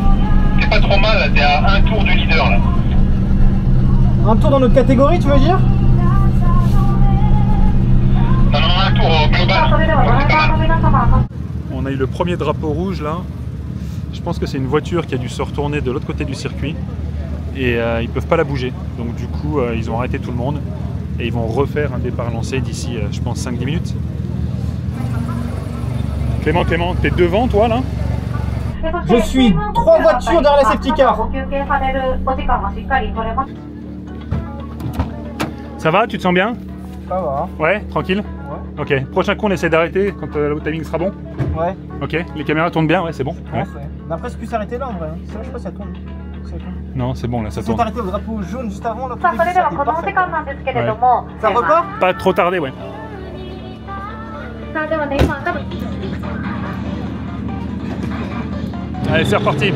T'es pas trop mal là, t'es à un tour du leader là. Un tour dans notre catégorie, tu veux dire? Non, un tour au global. C'est pas mal. On a eu le premier drapeau rouge là. Je pense que c'est une voiture qui a dû se retourner de l'autre côté du circuit. Et ils peuvent pas la bouger, donc du coup ils ont arrêté tout le monde et ils vont refaire un départ lancé d'ici je pense 5-10 minutes. Clément, t'es devant toi là? Je suis 3 voitures derrière la safety car. Ça va, tu te sens bien? Ça va. Ouais, tranquille? Ouais. Ok, prochain coup on essaie d'arrêter quand le timing sera bon? Ouais. Ok, les caméras tournent bien, ouais c'est bon? Ouais. On a presque pu s'arrêter là en vrai. Ça, je sais pas si ça tourne. Non, c'est bon là, ça Ils tourne. sont arrêtés au drapeau jaune juste avant. Là, Ouais. ça repart? Pas trop tardé, ouais. Allez, c'est reparti.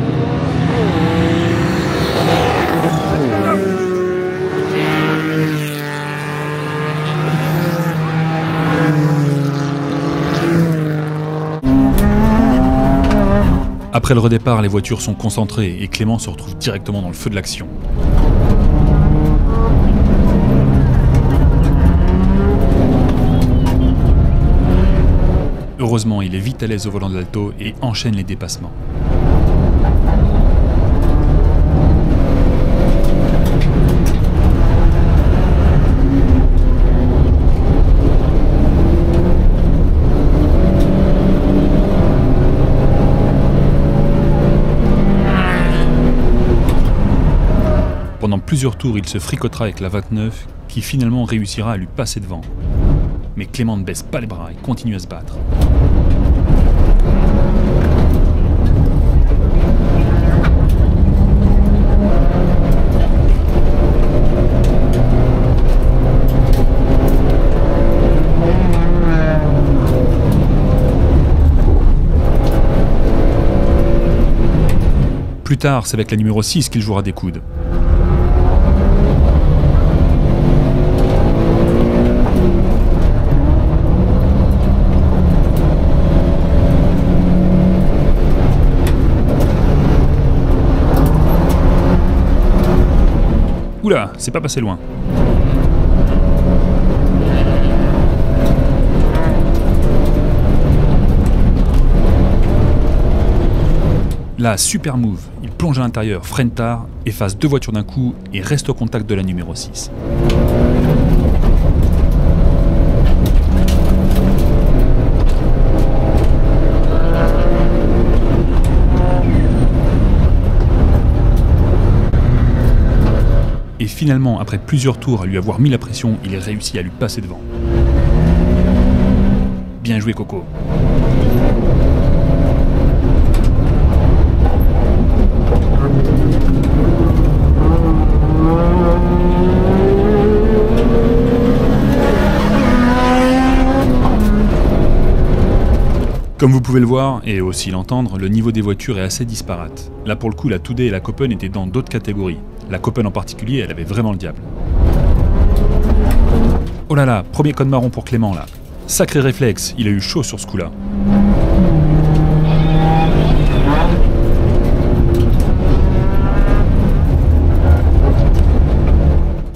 Après le redépart, les voitures sont concentrées et Clément se retrouve directement dans le feu de l'action. Heureusement, il est vite à l'aise au volant de l'Alto et enchaîne les dépassements. Pendant pendant plusieurs tours, il se fricotera avec la 29 qui finalement réussira à lui passer devant. Mais Clément ne baisse pas les bras et continue à se battre. Plus tard, c'est avec la numéro 6 qu'il jouera des coudes. Oula, c'est pas passé loin. Là, super move, il plonge à l'intérieur, freine tard, efface 2 voitures d'un coup et reste au contact de la numéro 6. Et finalement, après plusieurs tours à lui avoir mis la pression, il réussit à lui passer devant. Bien joué Coco. Comme vous pouvez le voir, et aussi l'entendre, le niveau des voitures est assez disparate. Là pour le coup, la Toudet et la Copen étaient dans d'autres catégories. La Copen en particulier, elle avait vraiment le diable. Oh là là, premier code marron pour Clément là. Sacré réflexe, il a eu chaud sur ce coup-là.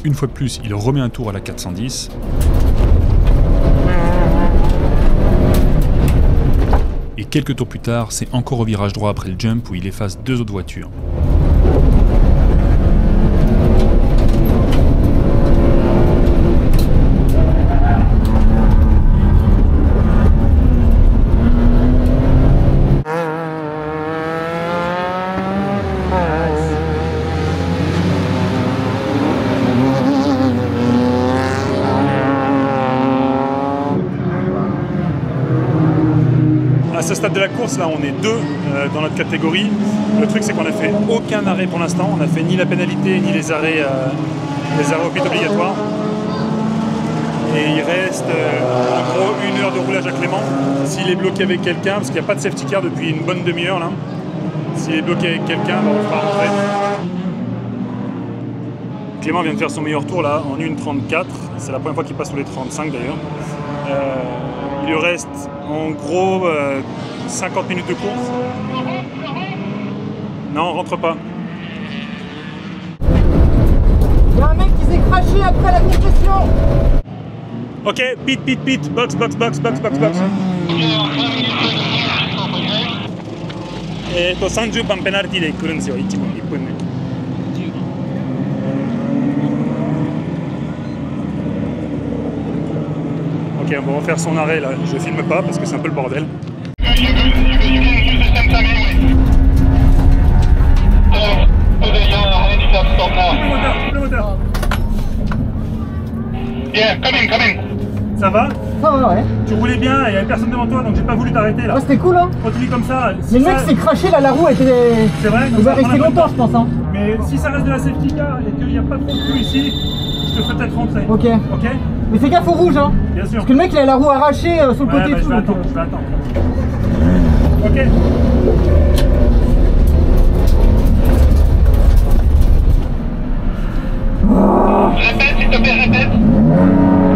Une fois de plus, il remet un tour à la 410. Et quelques tours plus tard, c'est encore au virage droit après le jump où il efface 2 autres voitures. À ce stade de la course, là, on est 2 dans notre catégorie. Le truc, c'est qu'on n'a fait aucun arrêt pour l'instant. On n'a fait ni la pénalité, ni les arrêts au pit obligatoires. Et il reste en gros 1 heure de roulage à Clément. S'il est bloqué avec quelqu'un, parce qu'il n'y a pas de safety car depuis une bonne demi-heure là. S'il est bloqué avec quelqu'un, on fera rentrer. Clément vient de faire son meilleur tour là en 1,34. C'est la première fois qu'il passe sur les 35 d'ailleurs. Il lui reste en gros 50 minutes de course. Non, on rentre pas. Il y a un mec qui s'est craché après la compression. Ok, pit, box. Et to 30番ペナルティで来るんですよ、1分ね。Ok, on va refaire son arrêt là, je filme pas parce que c'est un peu le bordel. Le moteur. Yeah, come in. Ça va? Ouais. Tu roulais bien, il n'y avait personne devant toi donc j'ai pas voulu t'arrêter là. Ouais, c'était cool hein. Continue comme ça. Mais le mec s'est craché là, la roue était... C'est vrai? Il va rester longtemps je pense hein. Mais si ça reste de la safety car et qu'il n'y a pas trop de queue ici, je te ferai peut-être rentrer. Ok. Mais fais gaffe au rouge hein. Bien sûr. Parce que le mec il a la roue arrachée sur le côté et tout. Je vais attendre. Ok. Répète, s'il te plaît, répète.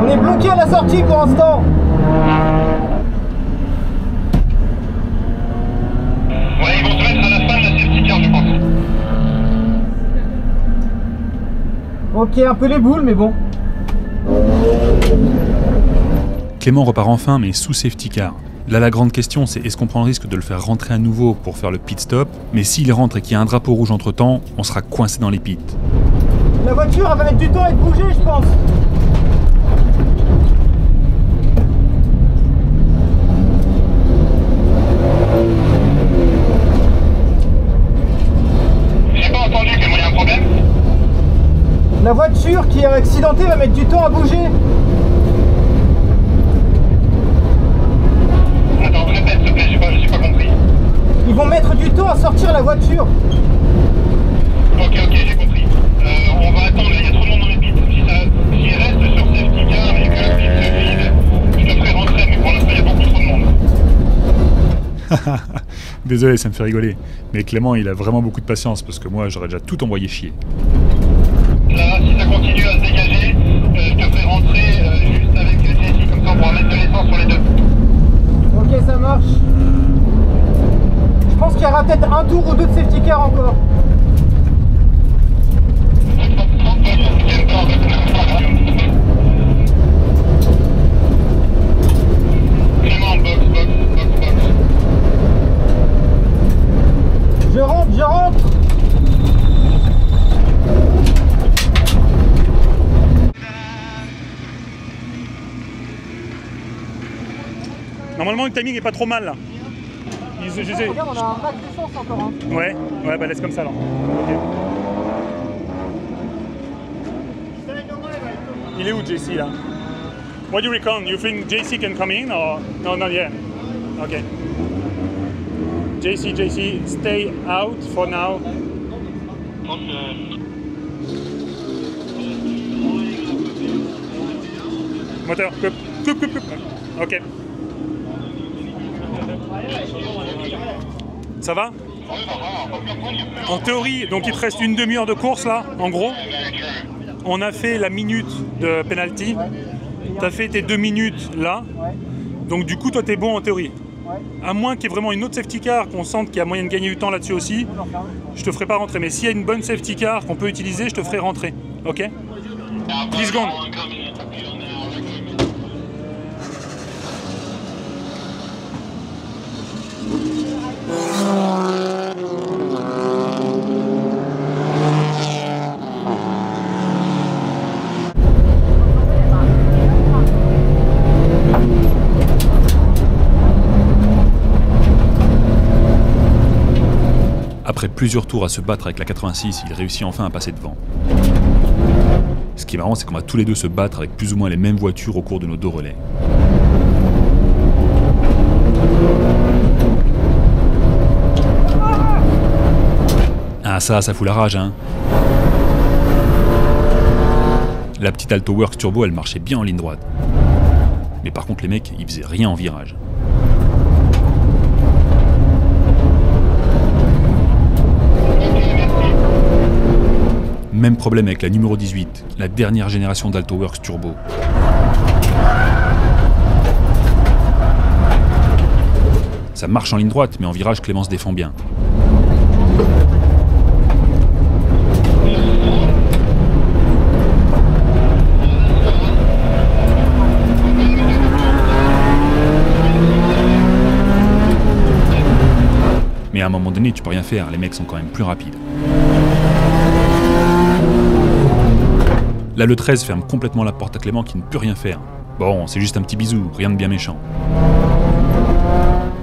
On est bloqué à la sortie pour l'instant. Ouais, ils vont se mettre à la fin de la safety car, je pense. Ok, un peu les boules mais bon. Clément repart enfin mais sous safety car. Là la grande question c'est est-ce qu'on prend le risque de le faire rentrer à nouveau pour faire le pit stop, mais s'il rentre et qu'il y a un drapeau rouge entre temps, on sera coincé dans les pits. La voiture elle va mettre du temps à être bougée je pense. J'ai pas entendu, mais moi il y a un problème. La voiture qui est accidentée va mettre du temps à bouger. Attends, répète s'il te plaît, j'ai pas compris. Ils vont mettre du temps à sortir la voiture. Ok, j'ai compris. On va attendre, il y a trop de monde dans les pits. S'il reste sur safety car et que le pit se vide, je te ferai rentrer, mais pour l'instant il y a beaucoup trop de monde. Désolé, ça me fait rigoler. Mais Clément, il a vraiment beaucoup de patience parce que moi, j'aurais déjà tout envoyé chier. Là, si ça continue à se dégager, je te ferai rentrer juste avec Jessie, comme ça on pourra mettre de l'essence sur les deux. Ok, ça marche. Je pense qu'il y aura peut-être un tour ou deux de safety car encore. Clément, box. Je rentre. Normalement, le timing est pas trop mal là. Je sais. Regarde, on a un max d'essence encore. Hein. Ouais, bah laisse comme ça alors. Ok. Il est où JC là? What do you reckon? You think JC can come in or no, not yet? Okay. JC, stay out for now. Moteur, coupe. Ok. Ça va? En théorie, donc il te reste une demi-heure de course là, en gros. On a fait la minute de penalty. Tu as fait tes 2 minutes là. Donc du coup, toi, t'es bon en théorie. À moins qu'il y ait vraiment une autre safety car, qu'on sente qu'il y a moyen de gagner du temps là-dessus aussi, je te ferai pas rentrer. Mais s'il y a une bonne safety car qu'on peut utiliser, je te ferai rentrer. Ok? 10 secondes. Après plusieurs tours à se battre avec la 86, il réussit enfin à passer devant. Ce qui est marrant, c'est qu'on va tous les deux se battre avec plus ou moins les mêmes voitures au cours de nos 2 relais. Ah ça fout la rage, hein. La petite Alto Works Turbo, elle marchait bien en ligne droite. Mais par contre, les mecs, ils faisaient rien en virage. Même problème avec la numéro 18, la dernière génération d'Alto Works Turbo. Ça marche en ligne droite, mais en virage, Clément se défend bien. Mais à un moment donné, tu peux rien faire, les mecs sont quand même plus rapides. Là, le 13 ferme complètement la porte à Clément qui ne peut rien faire. Bon, c'est juste un petit bisou, rien de bien méchant.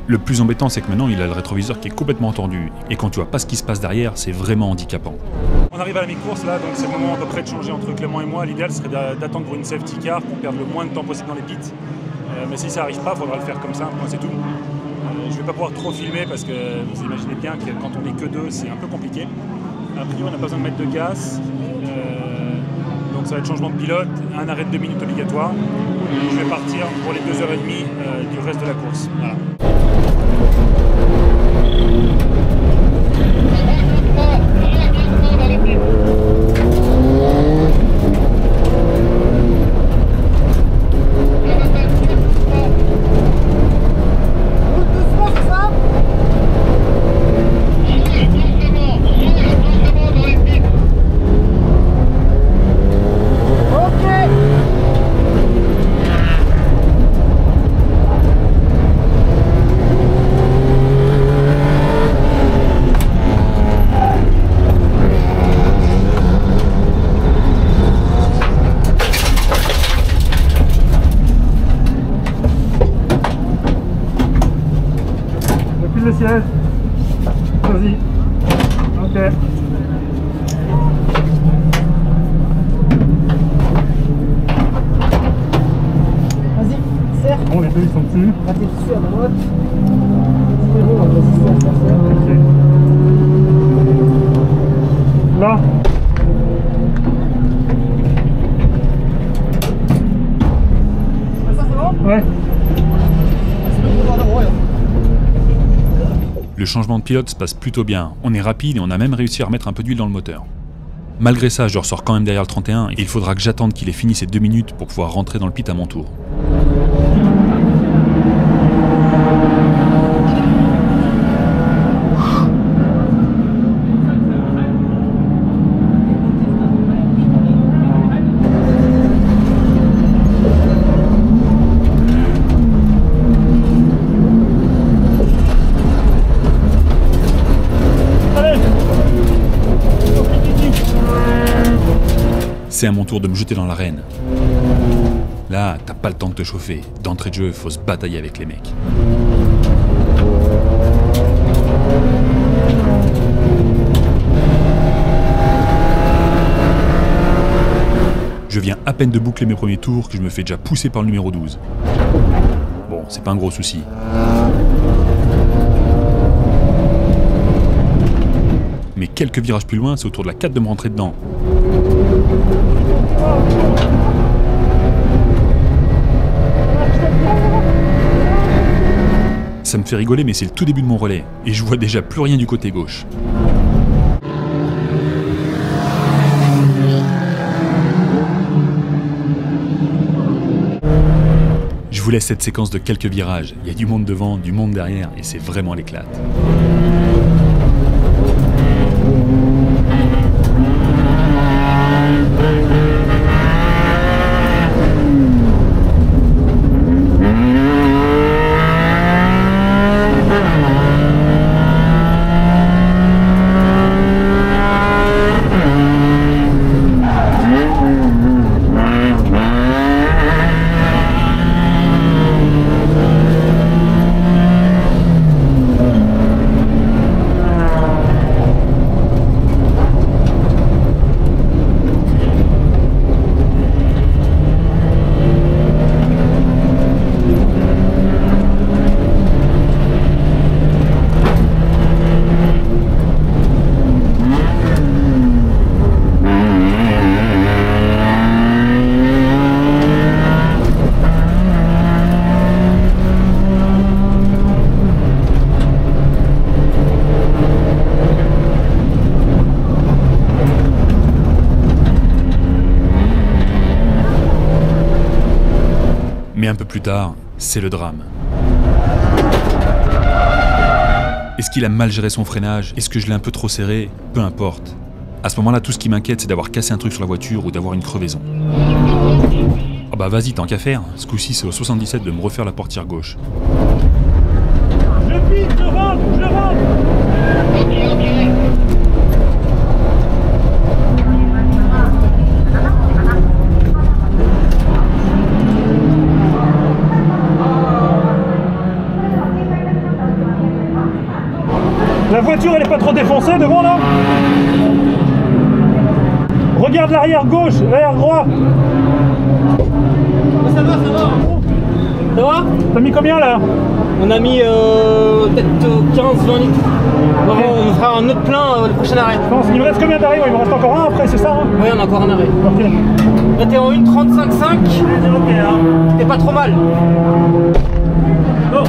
Le plus embêtant, c'est que maintenant, il a le rétroviseur qui est complètement entendu. Et quand tu vois pas ce qui se passe derrière, c'est vraiment handicapant. On arrive à la mi-course là, donc c'est le moment à peu près de changer entre Clément et moi. L'idéal serait d'attendre pour une safety car pour perdre le moins de temps possible dans les pits. Mais si ça n'arrive pas, il faudra le faire comme ça, moi c'est tout. Je vais pas pouvoir trop filmer parce que vous imaginez bien que quand on est que 2, c'est un peu compliqué. A priori, on n'a pas besoin de mettre de gaz. Donc ça va être changement de pilote, un arrêt de 2 minutes obligatoire. Et je vais partir pour les 2h30 du reste de la course. Voilà. Le siège. Vas-y. Ok. Ratez dessus à droite. C'est bon, on va passer à ça. Là. Ça c'est bon? Ouais. Le changement de pilote se passe plutôt bien, on est rapide et on a même réussi à remettre un peu d'huile dans le moteur. Malgré ça, je ressors quand même derrière le 31 et il faudra que j'attende qu'il ait fini ses 2 minutes pour pouvoir rentrer dans le pit à mon tour. C'est à mon tour de me jeter dans l'arène. Là, t'as pas le temps de te chauffer. D'entrée de jeu, faut se batailler avec les mecs. Je viens à peine de boucler mes premiers tours que je me fais déjà pousser par le numéro 12. Bon, c'est pas un gros souci. Mais quelques virages plus loin, c'est au tour de la 4 de me rentrer dedans. Ça me fait rigoler, mais c'est le tout début de mon relais, et je vois déjà plus rien du côté gauche. Je vous laisse cette séquence de quelques virages. Il y a du monde devant, du monde derrière, et c'est vraiment l'éclate. Mais un peu plus tard, c'est le drame. Est-ce qu'il a mal géré son freinage? Est-ce que je l'ai un peu trop serré? Peu importe. À ce moment-là, tout ce qui m'inquiète, c'est d'avoir cassé un truc sur la voiture ou d'avoir une crevaison. Oh bah vas-y, tant qu'à faire. Ce coup-ci, c'est au 77 de me refaire la portière gauche. Je pisse, je rentre, je rentre. La voiture, elle est pas trop défoncée devant là? Regarde l'arrière gauche, l'arrière droit. Ça va, ça va. Ça va? T'as mis combien là? On a mis peut-être 15-20 litres. On fera un autre plein le prochain arrêt. Je pense. Il me reste combien d'arrêts? Il me reste encore un après, c'est ça hein? Oui, on a encore un arrêt. Ok. Là, t'es en 1,35,5. T'es pas trop mal. Oh.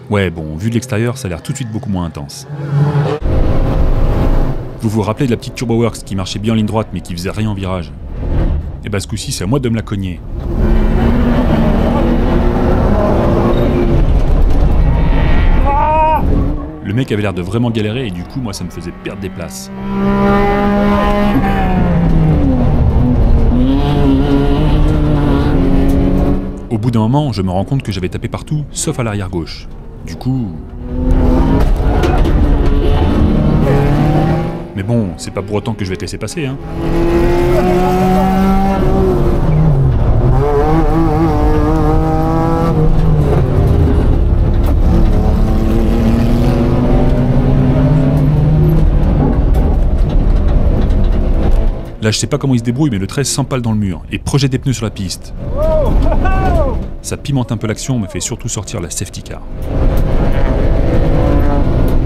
Ouais, bon, vu de l'extérieur, ça a l'air tout de suite beaucoup moins intense. Vous vous rappelez de la petite TurboWorks qui marchait bien en ligne droite mais qui faisait rien en virage? Et bah ce coup-ci, c'est à moi de me la cogner. Le mec avait l'air de vraiment galérer et du coup, moi, ça me faisait perdre des places. Au bout d'un moment, je me rends compte que j'avais tapé partout, sauf à l'arrière gauche. Du coup... Mais bon, c'est pas pour autant que je vais te laisser passer, hein. Là, je sais pas comment il se débrouille, mais le 13 s'empale dans le mur et projette des pneus sur la piste. Ça pimente un peu l'action, mais fait surtout sortir la safety car.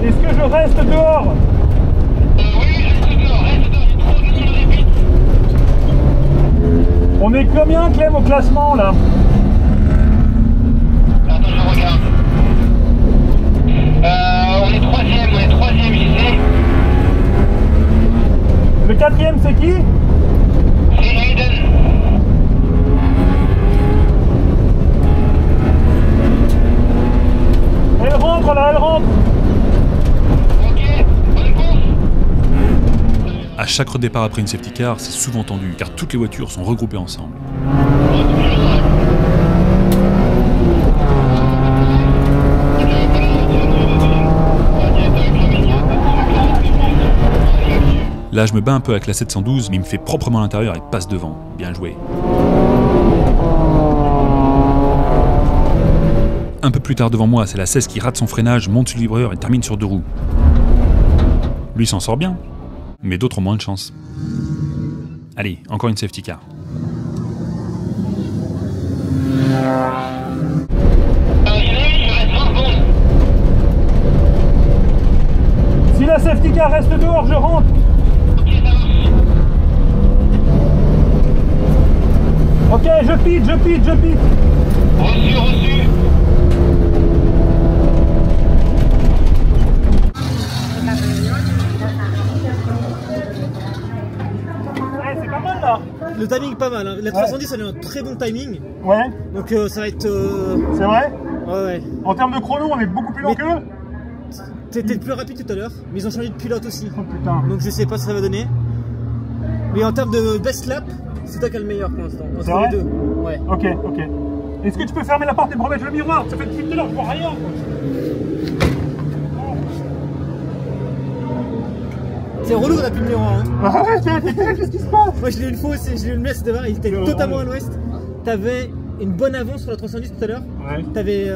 Est-ce que je reste dehors? On est combien, Clem, au classement, là? Attends, je regarde. On est troisième, j'y sais. Le quatrième, c'est qui? C'est Hayden. Elle rentre, là, elle rentre. Ok, bonne course. À chaque redépart après une safety car, c'est souvent tendu, car toutes les voitures sont regroupées ensemble. Là, je me bats un peu avec la 712, mais il me fait proprement à l'intérieur et passe devant. Bien joué. Un peu plus tard devant moi, c'est la 16 qui rate son freinage, monte sur le vibreur et termine sur 2 roues. Lui s'en sort bien, mais d'autres ont moins de chance. Allez, encore une safety car. Si la safety car reste dehors, je rentre. Ok, je pite. Reçu. C'est pas mal là. Le timing pas mal, hein. La 310 elle a un très bon timing. Ouais. Donc ça va être... C'est vrai? Ouais. En termes de chrono, on est beaucoup plus lent Mais- qu'eux. T'étais plus rapide tout à l'heure, mais ils ont changé de pilote aussi. Oh putain. Donc je sais pas ce que ça va donner. Mais en termes de best lap, c'est toi qui as le meilleur pour l'instant. C'est Entre vrai les deux. Ouais. Ok. Est-ce que tu peux fermer la porte et me remettre le miroir? Ça fait depuis tout à l'heure, je vois rien. C'est relou qu'on a plus le miroir. Hein. Ah ouais, qu'est-ce qui se passe? Moi je l'ai eu une fois, j'ai eu une laisse devant, il était totalement à l'ouest. T'avais une bonne avance sur la 310 tout à l'heure. Ouais. T'avais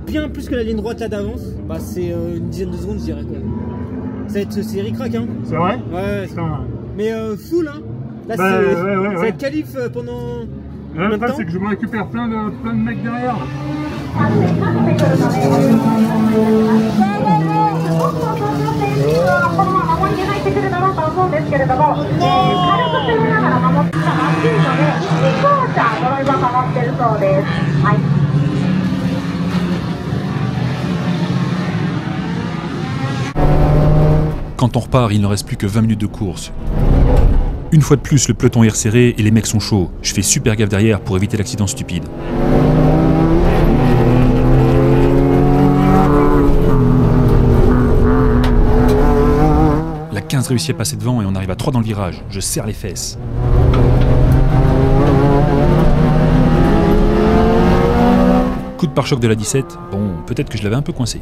bien plus que la ligne droite là d'avance. Bah c'est une dizaine de secondes je dirais quoi. C'est ric-rac hein. C'est vrai? Ouais. Putain. Mais full hein. Là Bah, c'est ouais, ça va ouais. être qualif pendant... Le problème, c'est que je me récupère plein de mecs derrière. Quand on repart, il ne reste plus que 20 minutes de course. Une fois de plus, le peloton est resserré et les mecs sont chauds. Je fais super gaffe derrière pour éviter l'accident stupide. La 15 réussit à passer devant et on arrive à 3 dans le virage. Je serre les fesses. Coup de pare-choc de la 17. Bon, peut-être que je l'avais un peu coincé.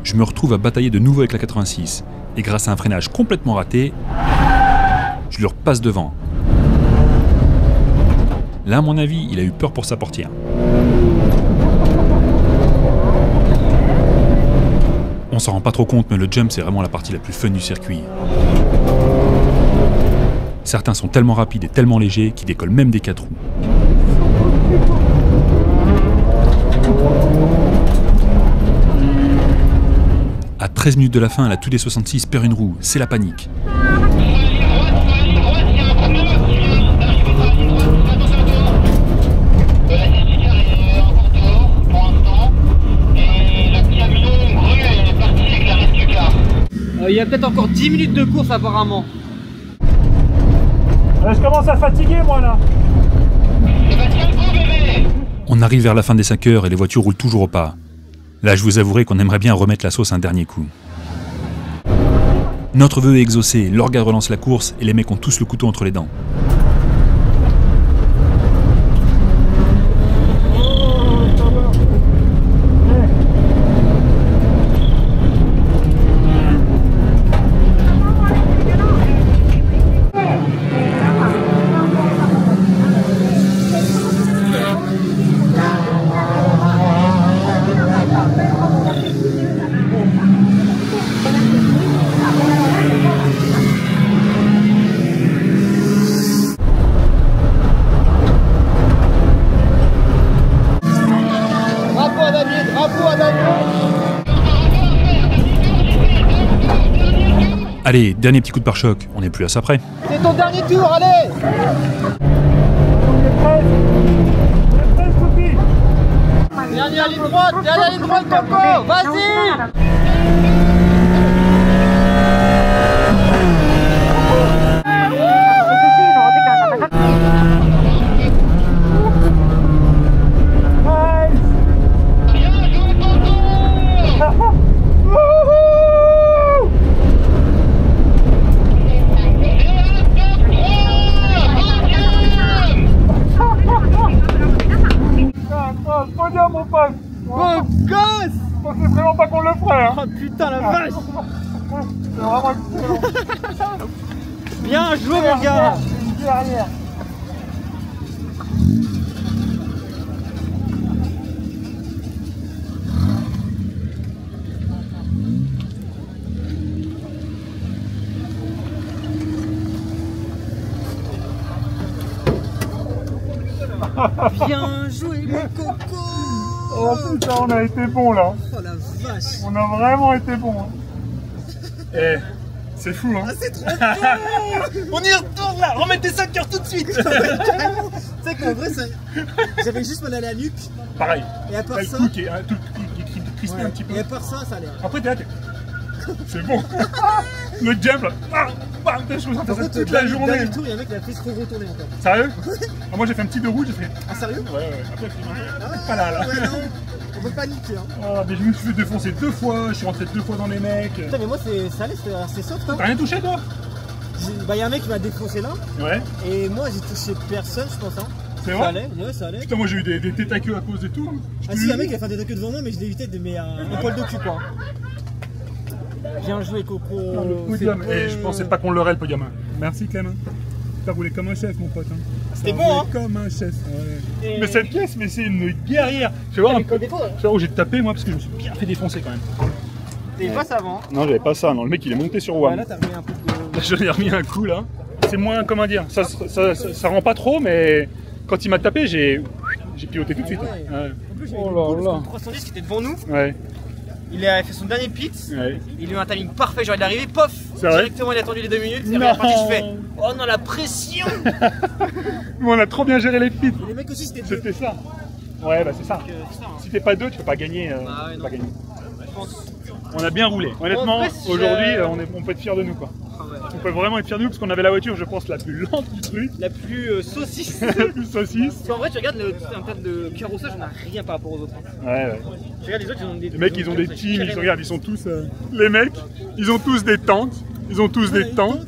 Je me retrouve à batailler de nouveau avec la 86, et grâce à un freinage complètement raté, je lui repasse devant. Là, à mon avis, il a eu peur pour sa portière. On s'en rend pas trop compte, mais le jump, c'est vraiment la partie la plus fun du circuit. Certains sont tellement rapides et tellement légers qu'ils décollent même des 4 roues. À 13 minutes de la fin, la Toudé 66 perd une roue, c'est la panique. Il y a peut-être encore 10 minutes de course apparemment. Je commence à fatiguer moi là. On arrive vers la fin des 5 heures et les voitures roulent toujours au pas. Là, je vous avouerai qu'on aimerait bien remettre la sauce un dernier coup. Notre vœu est exaucé, l'orga relance la course et les mecs ont tous le couteau entre les dents. Allez, dernier petit coup de pare-choc, on n'est plus à ça près. C'est ton dernier tour, allez! Dernière ligne droite, Coco! Vas-y! Podium, mon pote! Bon gosse! Je pensais vraiment pas qu'on le ferait, hein! Oh putain la vache! C'est vraiment excellent! Bien joué mon gars! Une guerrière! Bien joué mon coco! Oh putain, on a été bon là! Oh la vache! On a vraiment été bon! Hein. Eh, c'est fou hein! Ah, c'est trop bon! On y retourne là! Remets tes 5 cœurs tout de suite! Tu sais qu'en vrai, j'avais juste mal à la nuque. Pareil! Et à part le ça. cou qui est crispé un petit peu. Et à part ça, ça allait. Après, t'es là, c'est bon! Le jump là! Bam, je me sens Par contre, toute la journée! Le tour, il y a un mec qui a fait se retourner encore. Sérieux? Ah, moi j'ai fait un petit de rouge, j'ai fait. Ah, sérieux? Ouais. Après, pas là. Ouais, non, on peut paniquer. Hein. Ah, mais je me suis fait défoncer 2 fois, je suis rentré 2 fois dans les mecs. Putain, mais moi, ça allait, c'est soft. Hein. T'as rien touché toi? Bah, y a un mec qui m'a défoncé là. Ouais. Et moi, j'ai touché personne, je pense. Hein. C'est Ça vrai? allait, ouais, ça allait. Putain, moi j'ai eu des têtes à queue à cause de tout. Ah, si, y a un mec qui a fait des têtes à queue devant moi, mais je l'ai évité de mettre un poil de cul, quoi. Bien joué, Coco. Le podium, et je pensais pas qu'on l'aurait le podium. Merci Clément. T'as roulé comme un chef, mon pote. Hein. C'était bon, hein? Comme un chef. Ouais. Mais cette caisse, mais c'est une guerrière. Tu vas voir un peu. Tu vas voir où j'ai tapé moi, parce que je me suis bien fait défoncer quand même. T'es pas savant. Non, j'avais pas ça. Non, le mec il est monté sur WAM. Ouais, là, t'as remis un peu de. Là, j'en ai remis un coup là. C'est moins, comment dire, ça rend pas trop, mais quand il m'a tapé, j'ai piloté tout de suite. Ouais. Ouais. En plus, j'avais Oh une là course là. comme 310 qui était devant nous. Ouais. Il a fait son dernier pit. Ouais. Il a eu un timing parfait, genre il est arrivé, pof! C'est vrai? Directement, il a attendu les 2 minutes. Et Non. reparti, je fais. Oh non, la pression! Nous, on a trop bien géré les pits. Et les mecs aussi, c'était 2. C'était ça. Ouais, bah c'est ça. Si t'es pas 2, tu peux pas gagner. Ah ouais, tu peux non. pas gagner. Je pense. On a bien roulé. Honnêtement, En vrai, si aujourd'hui, je- on peut être fiers de nous quoi. Ah ouais. On peut vraiment être fiers de nous parce qu'on avait la voiture, je pense, la plus lente du truc. La plus saucisse. La plus saucisse. Parce qu'en vrai, tu regardes en termes de carrossage, on a rien par rapport aux autres. Hein. Ouais. Tu regardes les autres, ils ont des. Les mecs, ils ont des teams, ils regardent, ils sont tous. Les mecs, ils ont tous des tentes. Ils ont tous des tentes.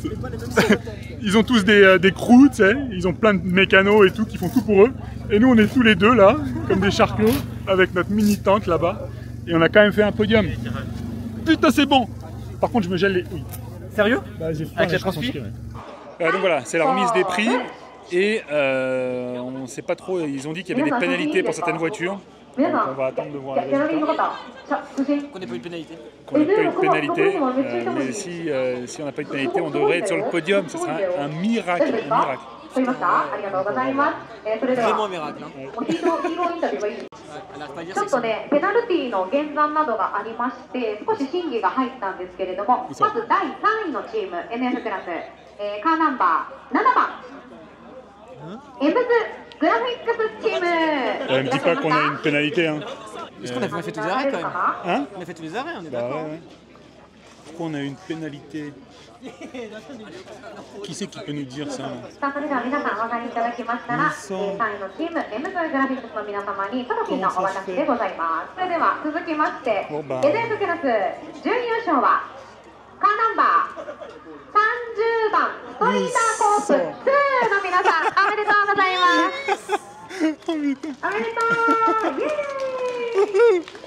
Ils ont tous des crews, tu sais. Ils ont plein de mécanos et tout qui font tout pour eux. Et nous, on est tous les deux là, comme des charclots, avec notre mini tente là-bas. Et on a quand même fait un podium. Putain, c'est bon. Par contre, je me gèle les couilles. Sérieux? Bah, j'ai faim, Avec la je pense transpi? donc voilà, c'est la remise des prix. Et on ne sait pas trop, ils ont dit qu'il y avait des pénalités pour certaines voitures. Donc on va attendre de voir les résultats. Qu'on n'ait pas eu de pénalité. Qu'on n'ait pas eu de pénalité. Mais si on n'a pas eu de pénalité, on devrait être sur le podium. Ce sera un miracle. Un miracle. 取りましたありがとうございます。それで Vraiment は un miracle. Hein. ヒーローインタビューがいいですか。 Elle arrête pas de dire ちょっとね、ペナルティーの減算などがありまして、少し審議が入ったんですけれども、まず第3位のチーム NF クラス、カーナンバー7番、エムズグラフィックスチーム。 Ne me dis pas qu'on a une pénalité. Hein. Est-ce qu'on a fait tous les arrêts quand même? Hein? On a fait tous les arrêts, on est Bah d'accord. ouais. Pourquoi on a une pénalité? Qui c'est qui peut nous dire ça? さあそれでは皆さんお分かりいただきましたら、3位のチーム M ズグラフィックスの皆様にトロフィーのお渡しでございます。それでは続きまして、おば NF クラス準優勝はカーナンバー30番ストリーターコース2の皆さん、おめでとうございます。おめでとう。イエーイ。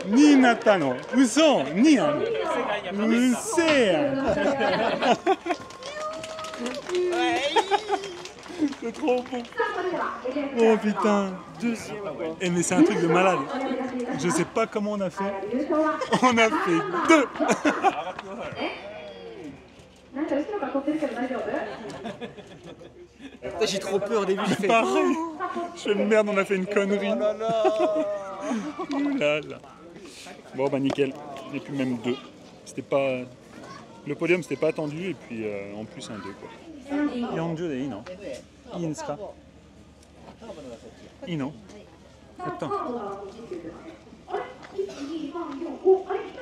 Ni Natano, Uso, ni Anno. C'est trop bon. Oh putain, Eh mais c'est un truc de malade. Je sais pas comment on a fait. On a fait 2. J'ai trop peur au début, j'ai fait. Pareil. Je fais merde, on a fait une connerie. Oh là là. Bon bah nickel. Et puis même 2. C'était pas Le podium c'était pas attendu et puis en plus un 2 quoi. Yangju de Ino. Inska. Ino. Attends.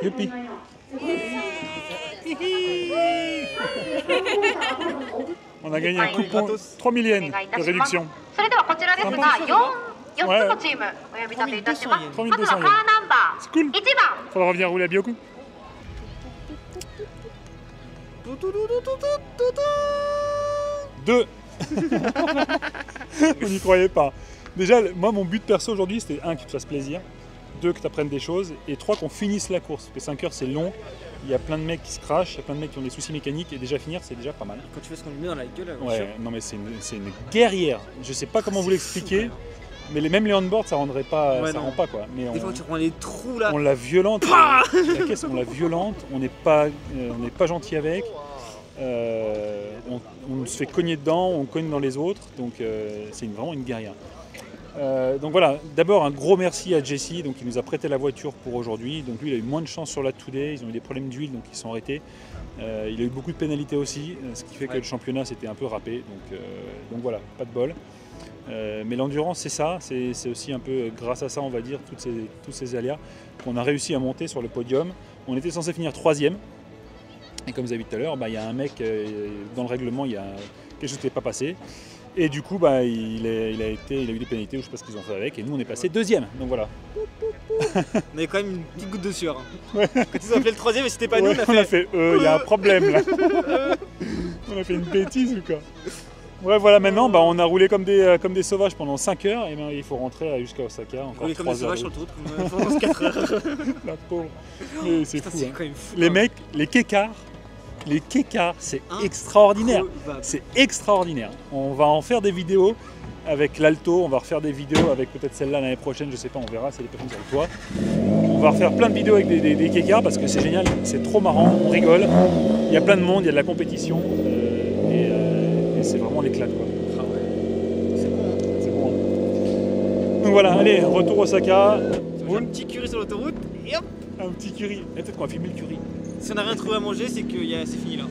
Youpi. On a gagné un coupon 3000 yens de réduction. それではこちらですが、4つのチームお呼び立ていたします。まずはカーナンバー C'est cool. 1番。 Faudra revenir rouler à Byoku. 2. On n'y croyait pas. Déjà, moi, mon but perso aujourd'hui, c'était 1, que tu te fasses plaisir, 2, que tu apprennes des choses, et 3, qu'on finisse la course. Parce que 5 heures, c'est long, il y a plein de mecs qui se crachent, il y a plein de mecs qui ont des soucis mécaniques, et déjà finir, c'est déjà pas mal. Quand tu fais ce qu'on lui met dans la gueule, Ouais, non mais c'est une guerrière. Je sais pas comment vous l'expliquer, mais même les on-board, ça rendrait pas, Ouais, ça non. rend pas quoi. Mais des fois tu prends les trous là. on la violente, la caisse, on la violente, on n'est pas gentil avec. On se fait cogner dedans, on cogne dans les autres, donc c'est vraiment une guerrière. Donc voilà, d'abord un gros merci à Jesse, donc il nous a prêté la voiture pour aujourd'hui. Donc lui il a eu moins de chance sur la Today, ils ont eu des problèmes d'huile donc ils sont arrêtés. Il a eu beaucoup de pénalités aussi, ce qui fait que le championnat s'était un peu râpé, donc voilà, pas de bol. Mais l'endurance c'est ça, c'est aussi un peu grâce à ça on va dire, tous ces aléas qu'on a réussi à monter sur le podium. On était censé finir 3e. Et comme vous avez vu tout à l'heure, il y a un mec, dans le règlement, il y a quelque chose qui n'est pas passé. Et du coup, il a eu des pénalités, ou je ne sais pas ce qu'ils ont fait avec. Et nous, on est passé 2e. Donc voilà. On avait quand même une petite goutte de sueur. Ouais. Quand ils ont appelé le 3e, et c'était pas nous, on a fait il y a un problème là. On a fait une bêtise ou quoi. Ouais, voilà, maintenant, on a roulé comme des sauvages pendant 5 heures. Et il faut rentrer jusqu'à Osaka. Encore 3 heures. Comme des sauvages sur le route pendant 4 heures. La pauvre. Mais c'est fou. Quand même fou. Les mecs, les kékars, c'est extraordinaire. C'est extraordinaire. On va en faire des vidéos avec l'Alto, on va refaire des vidéos avec peut-être celle-là l'année prochaine, je sais pas, on verra, c'est les personnes sur le toit. On va refaire plein de vidéos avec des kékars parce que c'est génial, c'est trop marrant, on rigole. Il y a plein de monde, il y a de la compétition et c'est vraiment l'éclat quoi. Ah ouais. C'est bon. Hein. C'est bon. Hein. Donc voilà, allez, retour Osaka. Un petit curry sur l'autoroute et hop. Un petit curry. Et peut-être qu'on va filmer le curry. Si on n'a rien trouvé à manger, c'est que c'est fini là.